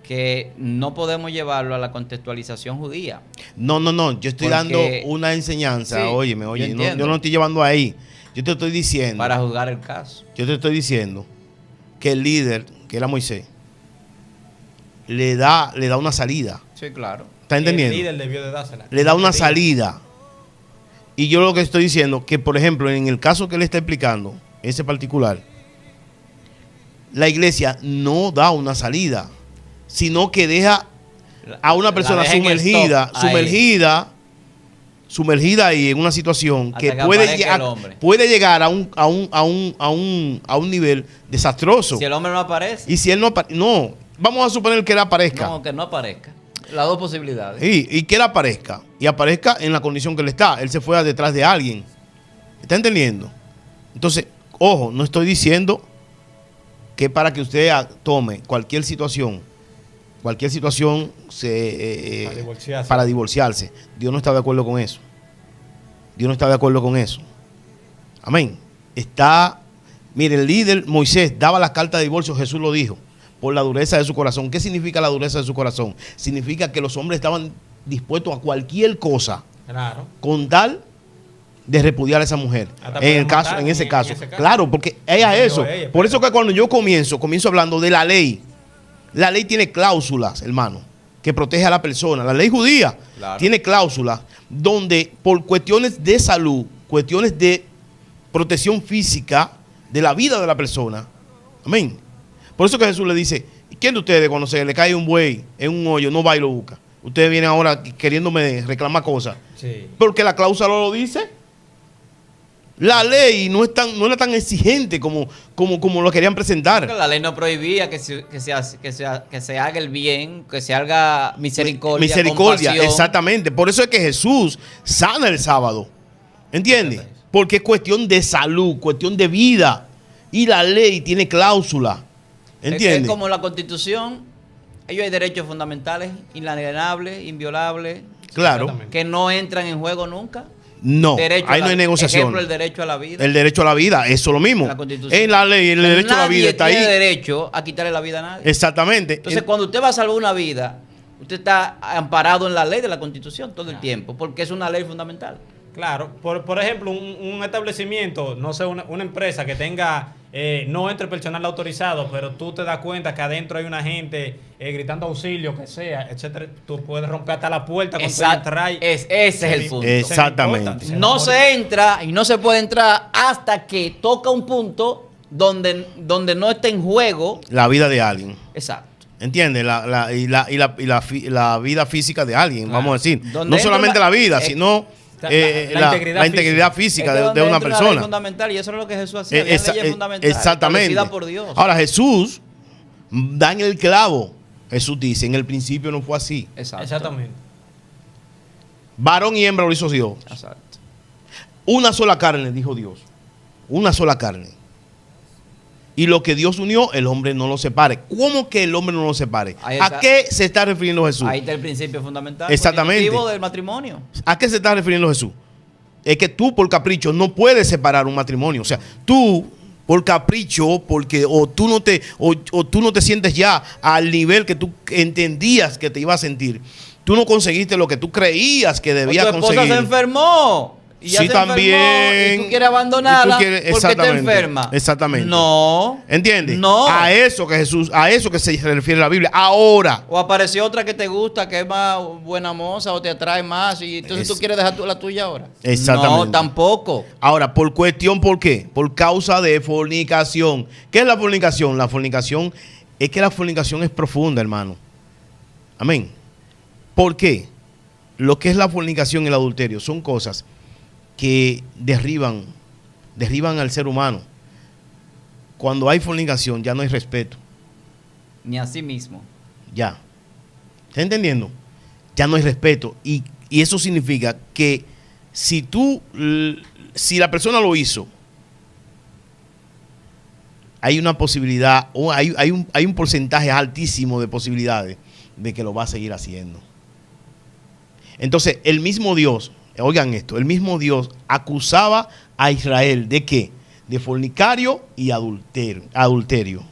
que no podemos llevarlo a la contextualización judía. No. Yo estoy Porque- dando una enseñanza. Sí, Óyeme, yo oye. entiendo. Yo no estoy llevando ahí. Yo te estoy diciendo. Para juzgar el caso. Yo te estoy diciendo que el líder, que era Moisés, le da una salida. Sí, claro. ¿Está entendiendo? El líder debió de dársela. Le da una Sí. salida. Y yo lo que estoy diciendo, que por ejemplo, en el caso que él está explicando, ese particular, la iglesia no da una salida, sino que deja a una persona deja en el stop ahí. sumergida ahí en una situación Hasta que que puede, aparezca el hombre. puede llegar a un nivel desastroso. Si el hombre no aparece, Y si él no, vamos a suponer que él aparezca. no, que no aparezca. Las dos posibilidades. Y que él aparezca. Y aparezca en la condición que él está. Él se fue detrás de alguien. ¿Está entendiendo? Entonces, ojo, no estoy diciendo que para que usted tome cualquier situación para divorciarse. para divorciarse. Dios no está de acuerdo con eso. Dios no está de acuerdo con eso. Amén. Mire, el líder Moisés daba las cartas de divorcio, Jesús lo dijo, por la dureza de su corazón. ¿Qué significa la dureza de su corazón? Significa que los hombres estaban dispuestos a cualquier cosa Claro. con tal de repudiar a esa mujer. Hasta En poder matar ese en caso. ese caso. Claro, porque ella Digo, eso. ella, Por pero- eso que cuando yo comienzo hablando de la ley. La ley tiene cláusulas, hermano, que protege a la persona. La ley judía Claro. tiene cláusulas donde por cuestiones de salud, cuestiones de protección física de la vida de la persona. Amén. Por eso que Jesús le dice, ¿quién de ustedes cuando se le cae un buey en un hoyo no va y lo busca? Ustedes vienen ahora queriéndome reclamar cosas. Sí. Porque la cláusula lo dice. La ley no era tan exigente como lo querían presentar. Porque la ley no prohibía que se haga el bien, que se haga misericordia. compasión. Exactamente. Por eso es que Jesús sana el sábado. ¿Entiendes? Porque es cuestión de salud, cuestión de vida. Y la ley tiene cláusula. Es ¿Entiendes? como la Constitución, ellos hay derechos fundamentales, inalienables, inviolables, Claro. Exactamente. que no entran en juego nunca. No, Derecho a ahí no la- hay negociación. Ejemplo, el derecho a la vida. El derecho a la vida, eso es lo mismo. En la Constitución. En la ley, el derecho a la vida está Nadie ahí. tiene derecho a quitarle la vida a nadie. Exactamente. Entonces, cuando usted va a salvar una vida, usted está amparado en la ley de la Constitución todo el tiempo, porque es una ley fundamental. Claro, por ejemplo, un establecimiento, no sé, una empresa que tenga, no entre personal autorizado, pero tú te das cuenta que adentro hay una gente gritando auxilio, que sea, etcétera, tú puedes romper hasta la puerta con Ese es el punto. Exactamente. No se entra y no se puede entrar hasta que toca un punto donde no está en juego. La vida de alguien. Exacto. ¿Entiendes? La vida física de alguien, Claro. vamos a decir. Donde No entra solamente la vida, es- sino la integridad física Es que de donde una entra la ley persona. fundamental, y eso es lo que Jesús hacía. Había Esa- leyes fundamentales exactamente. establecidas por Dios. Ahora Jesús da en el clavo. Jesús dice, en el principio no fue así. Exacto. Exactamente. Varón y hembra lo hizo Dios. Exacto. Una sola carne, dijo Dios. Una sola carne. Y lo que Dios unió, el hombre no lo separe. ¿Cómo que el hombre no lo separe? Ahí ¿A está. qué se está refiriendo Jesús? Ahí está el principio fundamental. Exactamente. constitutivo del matrimonio. ¿A qué se está refiriendo Jesús? Es que tú por capricho no puedes separar un matrimonio. O sea, tú por capricho, porque o tú no te sientes ya al nivel que tú entendías que te ibas a sentir. Tú no conseguiste lo que tú creías que debías Tu esposa conseguir. se enfermó. Y ya Sí, se también. enfermó y tú quieres abandonarla Y tú quieres- porque te exactamente, enferma. exactamente. No. ¿Entiendes? No. A eso que Jesús, a eso que se refiere la Biblia. Ahora, O apareció otra que te gusta, que es más buena moza o te atrae más y entonces tú quieres dejar la tuya ahora. Exactamente. No, tampoco. ahora, ¿por qué? Por causa de fornicación. ¿Qué es la fornicación? La fornicación es que la fornicación es profunda, hermano. Amén. ¿Por qué? Lo que es la fornicación y el adulterio son cosas que derriban al ser humano. Cuando hay fornicación ya no hay respeto. Ni a sí mismo. Ya. ¿Está entendiendo? Ya no hay respeto. Y eso significa que si la persona lo hizo, hay una posibilidad, o hay un porcentaje altísimo de posibilidades de que lo va a seguir haciendo. Entonces, el mismo Dios, oigan esto, el mismo Dios acusaba a Israel ¿de qué? De fornicario y adulterio.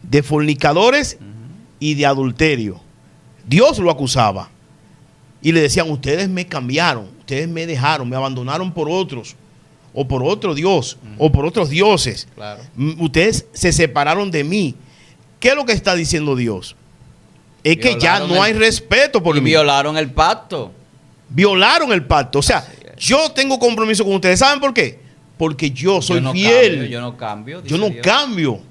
De fornicadores y de adulterio. Dios lo acusaba. Y le decían, ustedes me cambiaron, ustedes me dejaron, me abandonaron por otros, o por otro Dios, o por otros dioses. Claro. Ustedes se separaron de mí. ¿Qué es lo que está diciendo Dios? Es que ya Violaron no hay respeto por Y mí. violaron el pacto. Violaron el pacto. O sea, Así es. yo tengo compromiso con ustedes. ¿Saben por qué? Porque yo soy Yo no fiel. cambio, yo no cambio. Yo no dice Dios. cambio. O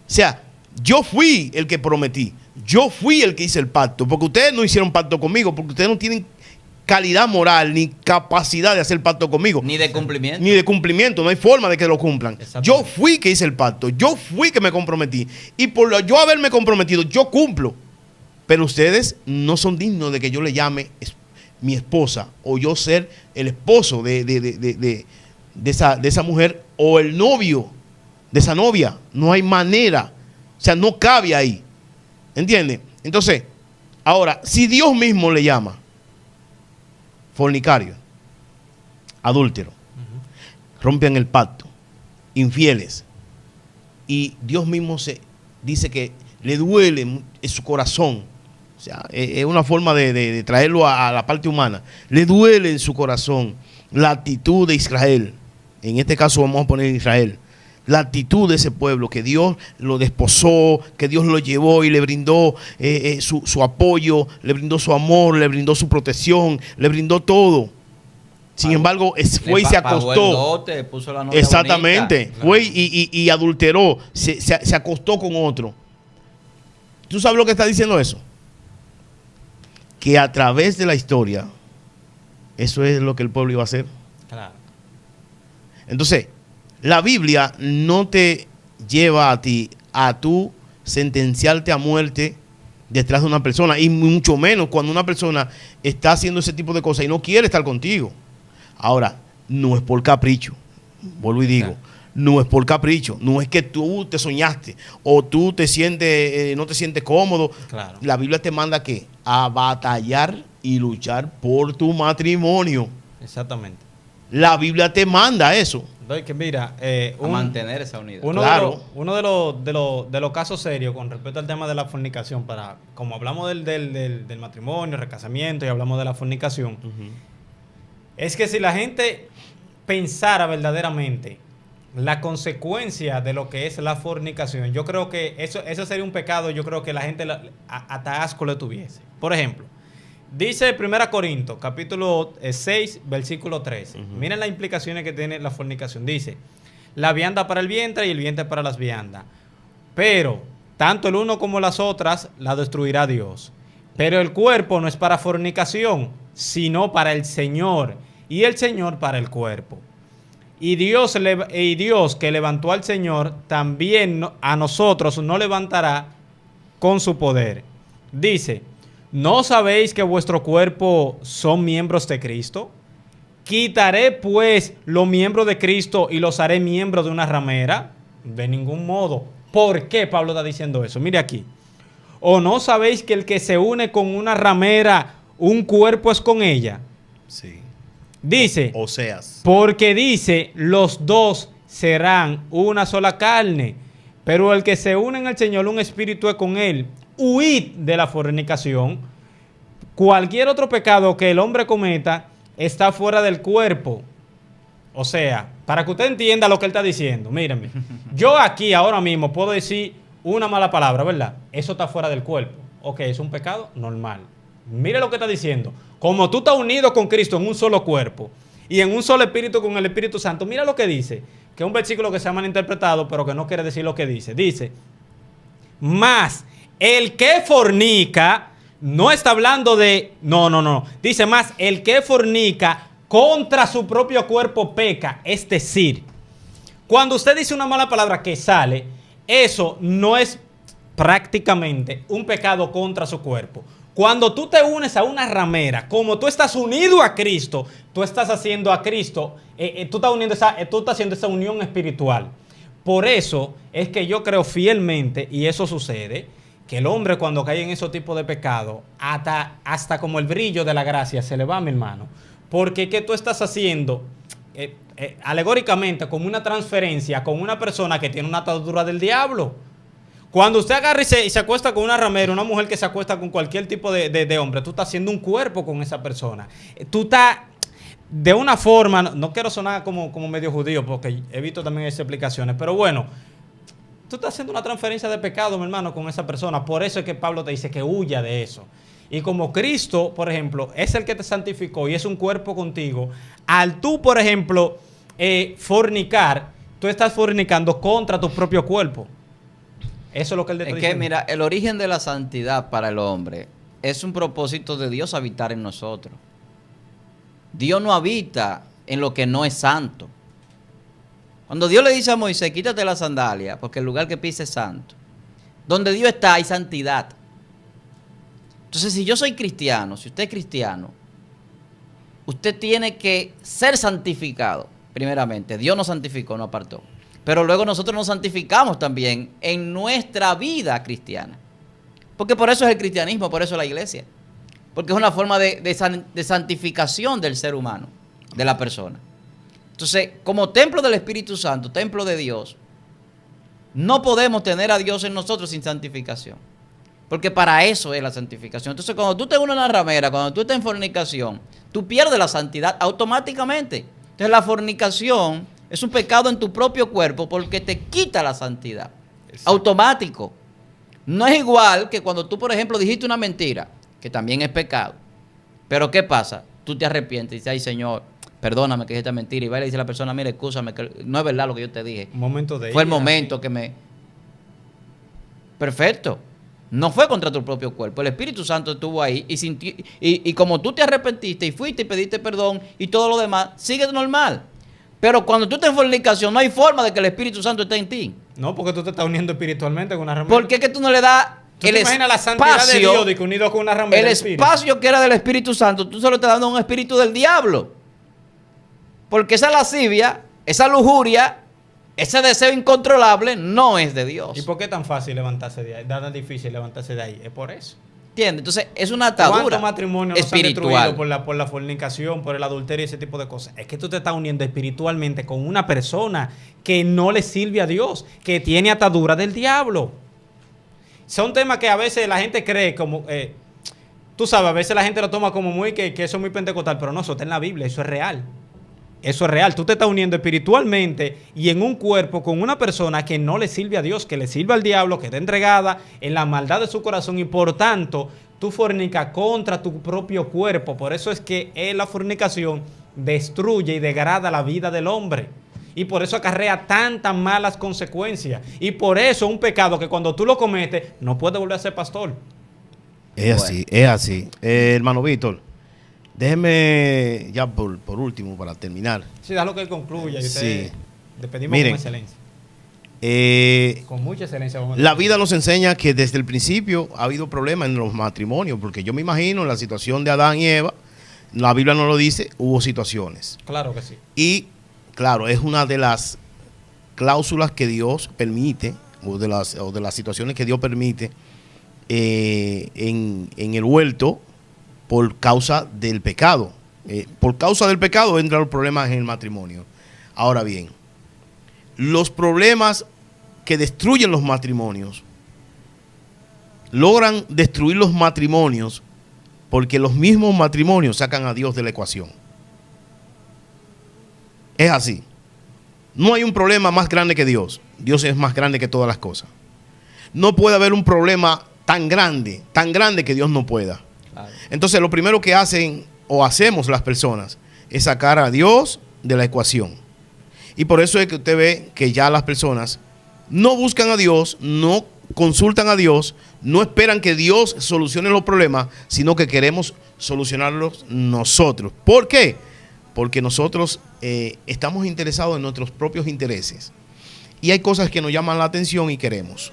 sea, yo fui el que prometí. Yo fui el que hice el pacto. Porque ustedes no hicieron pacto conmigo. Porque ustedes no tienen calidad moral ni capacidad de hacer pacto conmigo. Ni de cumplimiento. Ni de cumplimiento. No hay forma de que lo cumplan. Exactamente. Yo fui que hice el pacto. Yo fui que me comprometí. Y por yo haberme comprometido, yo cumplo. Pero ustedes no son dignos de que yo le llame mi esposa o yo ser el esposo de esa mujer o el novio de esa novia. No hay manera. O sea, no cabe ahí. ¿Entienden? Entonces, ahora, si Dios mismo le llama fornicario, adúltero, rompen el pacto, infieles, y Dios mismo se dice que le duele en su corazón. O sea, es una forma de traerlo a la parte humana. Le duele en su corazón la actitud de Israel. En este caso vamos a poner Israel. La actitud de ese pueblo, que Dios lo desposó, que Dios lo llevó y le brindó su apoyo, le brindó su amor, le brindó su protección, le brindó todo. Sin embargo, fue y se Pagó acostó. el dote, puso la novia Exactamente. bonita. Fue y adulteró, se acostó con otro. ¿Tú sabes lo que está diciendo eso? Que a través de la historia, eso es lo que el pueblo iba a hacer. Claro. Entonces, la Biblia no te lleva a ti a tú sentenciarte a muerte detrás de una persona, y mucho menos cuando una persona está haciendo ese tipo de cosas y no quiere estar contigo. Ahora, no es por capricho, vuelvo y digo, no es por capricho, no es que tú te soñaste o tú te sientes, no te sientes cómodo. Claro. La Biblia te manda ¿qué? A batallar y luchar por tu matrimonio. Exactamente. La Biblia te manda eso. Doy que mira, A mantener esa unidad. Claro. uno de los casos serios con respecto al tema de la fornicación, como hablamos del matrimonio, recasamiento y hablamos de la fornicación, es que si la gente pensara verdaderamente la consecuencia de lo que es la fornicación, yo creo que eso sería un pecado, yo creo que la gente hasta asco le tuviese. Por ejemplo, dice 1 Corintios, capítulo 6, versículo 13. Miren las implicaciones que tiene la fornicación. Dice, la vianda para el vientre y el vientre para las viandas. Pero, tanto el uno como las otras, la destruirá Dios. Pero el cuerpo no es para fornicación, sino para el Señor, y el Señor para el cuerpo. Y Dios que levantó al Señor, también a nosotros nos levantará con su poder. Dice, ¿no sabéis que vuestro cuerpo son miembros de Cristo? ¿Quitaré pues los miembros de Cristo y los haré miembros de una ramera? De ningún modo. ¿Por qué Pablo está diciendo eso? Mire aquí. ¿O no sabéis que el que se une con una ramera, un cuerpo es con ella? Sí. Dice, Oseas. porque dice, los dos serán una sola carne. Pero el que se une en el Señor, un espíritu es con él. Huid de la fornicación. Cualquier otro pecado que el hombre cometa está fuera del cuerpo, O sea, para que usted entienda lo que él está diciendo, mírenme. Yo aquí ahora mismo puedo decir una mala palabra, ¿verdad? Eso está fuera del cuerpo. Ok, ¿es un pecado? Normal. Mire lo que está diciendo. Como tú estás unido con Cristo en un solo cuerpo y en un solo espíritu con el Espíritu Santo, mira lo que dice. Que es un versículo que se ha malinterpretado, pero que no quiere decir lo que dice. Dice, más el que fornica, no está hablando de... No. Dice más, el que fornica contra su propio cuerpo peca. Es decir, cuando usted dice una mala palabra que sale, eso no es prácticamente un pecado contra su cuerpo. Cuando tú te unes a una ramera, como tú estás unido a Cristo, tú estás haciendo a Cristo, tú estás haciendo esa unión espiritual. Por eso es que yo creo fielmente, y eso sucede, que el hombre cuando cae en esos tipos de pecados, hasta como el brillo de la gracia se le va, mi hermano. Porque ¿qué tú estás haciendo? Alegóricamente, como una transferencia con una persona que tiene una atadura del diablo. Cuando usted agarra y se acuesta con una ramera, una mujer que se acuesta con cualquier tipo de hombre, tú estás haciendo un cuerpo con esa persona. Tú estás, de una forma, no quiero sonar como medio judío, porque he visto también esas explicaciones, pero bueno, tú estás haciendo una transferencia de pecado, mi hermano, con esa persona. Por eso es que Pablo te dice que huya de eso. Y como Cristo, por ejemplo, es el que te santificó y es un cuerpo contigo, al tú, por ejemplo, fornicar, tú estás fornicando contra tu propio cuerpo. Eso es lo que él te está diciendo. Mira, el origen de la santidad para el hombre es un propósito de Dios habitar en nosotros. Dios no habita en lo que no es santo. Cuando Dios le dice a Moisés, quítate la sandalia, porque el lugar que pise es santo. Donde Dios está hay santidad. Entonces, si yo soy cristiano, si usted es cristiano, usted tiene que ser santificado, primeramente. Dios nos santificó, nos apartó. Pero luego nosotros nos santificamos también en nuestra vida cristiana. Porque por eso es el cristianismo, por eso es la iglesia. Porque es una forma de santificación del ser humano, de la persona. Entonces, como templo del Espíritu Santo, templo de Dios, no podemos tener a Dios en nosotros sin santificación. Porque para eso es la santificación. Entonces, cuando tú te unes a una ramera, cuando tú estás en fornicación, tú pierdes la santidad automáticamente. Entonces, la fornicación es un pecado en tu propio cuerpo porque te quita la santidad. Exacto. Automático. No es igual que cuando tú, por ejemplo, dijiste una mentira, que también es pecado. Pero ¿qué pasa? Tú te arrepientes y dices, ay, Señor, perdóname que dije esta mentira. Y va y le dice a la persona, mira, escúchame, que no es verdad lo que yo te dije. Un momento de Fue el momento que me... Perfecto. No fue contra tu propio cuerpo. El Espíritu Santo estuvo ahí y sintió, y como tú te arrepentiste y fuiste y pediste perdón y todo lo demás, sigue normal. Pero cuando tú estás en fornicación, no hay forma de que el Espíritu Santo esté en ti. No, porque tú te estás uniendo espiritualmente con una ramera. ¿Por qué que tú no le das el espacio, la santidad de Dios de que unido con una ramera? El espacio que era del Espíritu Santo, tú solo estás dando un espíritu del diablo. Porque esa lascivia, esa lujuria, ese deseo incontrolable no es de Dios. ¿Y por qué es tan fácil levantarse de ahí? Tan difícil levantarse de ahí. Es por eso. ¿Entiendes? Entonces, es una atadura ¿Cuántos matrimonios espiritual no se han destruido por la fornicación, por el adulterio y ese tipo de cosas? Es que tú te estás uniendo espiritualmente con una persona que no le sirve a Dios, que tiene atadura del diablo. Son temas que a veces la gente cree como... tú sabes, a veces la gente lo toma como muy que eso es muy pentecostal, pero no, eso está en la Biblia, eso es real. Eso es real. Tú te estás uniendo espiritualmente y en un cuerpo con una persona que no le sirve a Dios, que le sirve al diablo, que está entregada en la maldad de su corazón y por tanto tú fornicas contra tu propio cuerpo. Por eso es que la fornicación destruye y degrada la vida del hombre. Y por eso acarrea tantas malas consecuencias. Y por eso un pecado que cuando tú lo cometes no puedes volver a ser pastor. Es así, es así. Hermano Víctor, déjeme ya por último, para terminar. Sí, déjalo que él concluya. Y usted, sí. Le pedimos Miren, con excelencia. Con mucha excelencia. La vida nos enseña que desde el principio ha habido problemas en los matrimonios, porque yo me imagino en la situación de Adán y Eva, la Biblia no lo dice, hubo situaciones. Claro que sí. Y claro, es una de las cláusulas que Dios permite, o de las situaciones que Dios permite en el huerto, por causa del pecado. Por causa del pecado entran los problemas en el matrimonio. Ahora bien, los problemas que destruyen los matrimonios logran destruir los matrimonios porque los mismos matrimonios sacan a Dios de la ecuación. Es así. No hay un problema más grande que Dios. Dios es más grande que todas las cosas. No puede haber un problema tan grande que Dios no pueda. Claro. Entonces, lo primero que hacen o hacemos las personas es sacar a Dios de la ecuación. Y por eso es que usted ve que ya las personas no buscan a Dios, no consultan a Dios, no esperan que Dios solucione los problemas, sino que queremos solucionarlos nosotros. ¿Por qué? Porque nosotros estamos interesados en nuestros propios intereses. Y hay cosas que nos llaman la atención y queremos.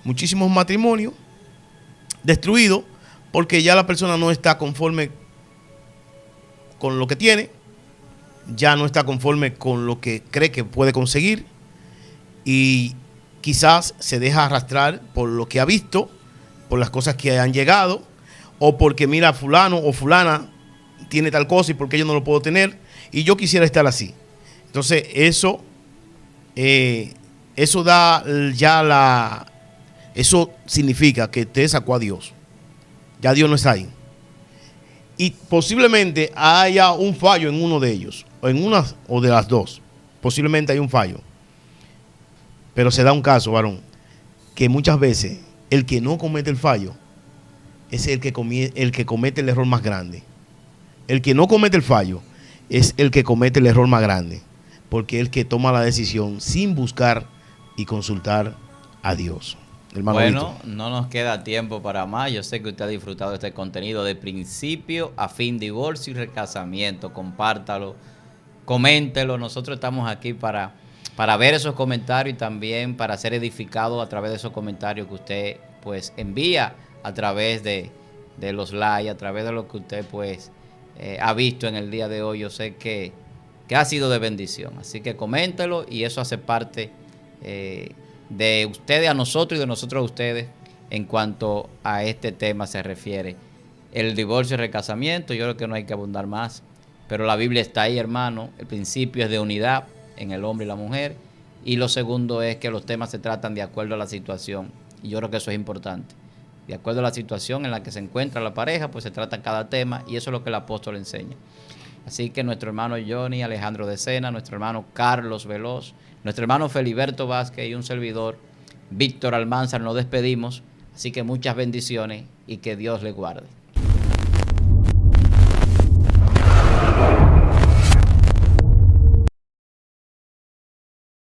Muchísimos matrimonios destruidos porque ya la persona no está conforme con lo que tiene, ya no está conforme con lo que cree que puede conseguir y quizás se deja arrastrar por lo que ha visto, por las cosas que han llegado, o porque mira fulano o fulana tiene tal cosa y porque yo no lo puedo tener y yo quisiera estar así. Entonces eso da ya eso significa que te sacó a Dios. Ya Dios no está ahí. Y posiblemente haya un fallo en uno de ellos, o en una o de las dos. Posiblemente hay un fallo. Pero se da un caso, varón, que muchas veces el que no comete el fallo es el que comete el error más grande. El que no comete el fallo es el que comete el error más grande, porque es el que toma la decisión sin buscar y consultar a Dios. Hermano Bueno, Víctor, no nos queda tiempo para más. Yo sé que usted ha disfrutado de este contenido de principio a fin, divorcio y recasamiento. Compártalo, coméntelo. Nosotros estamos aquí para ver esos comentarios y también para ser edificados a través de esos comentarios que usted pues envía a través de los likes, a través de lo que usted pues ha visto en el día de hoy. Yo sé que ha sido de bendición. Así que coméntelo y eso hace parte de ustedes a nosotros y de nosotros a ustedes en cuanto a este tema se refiere. El divorcio y recasamiento, yo creo que no hay que abundar más, pero la Biblia está ahí, hermano. El principio es de unidad en el hombre y la mujer, y lo segundo es que los temas se tratan de acuerdo a la situación, y yo creo que eso es importante. De acuerdo a la situación en la que se encuentra la pareja, pues se trata cada tema, y eso es lo que el apóstol enseña. Así que nuestro hermano Johnny Alejandro de Sena, nuestro hermano Carlos Veloz, nuestro hermano Feliberto Vázquez y un servidor, Víctor Almanzar, nos despedimos. Así que muchas bendiciones y que Dios le guarde.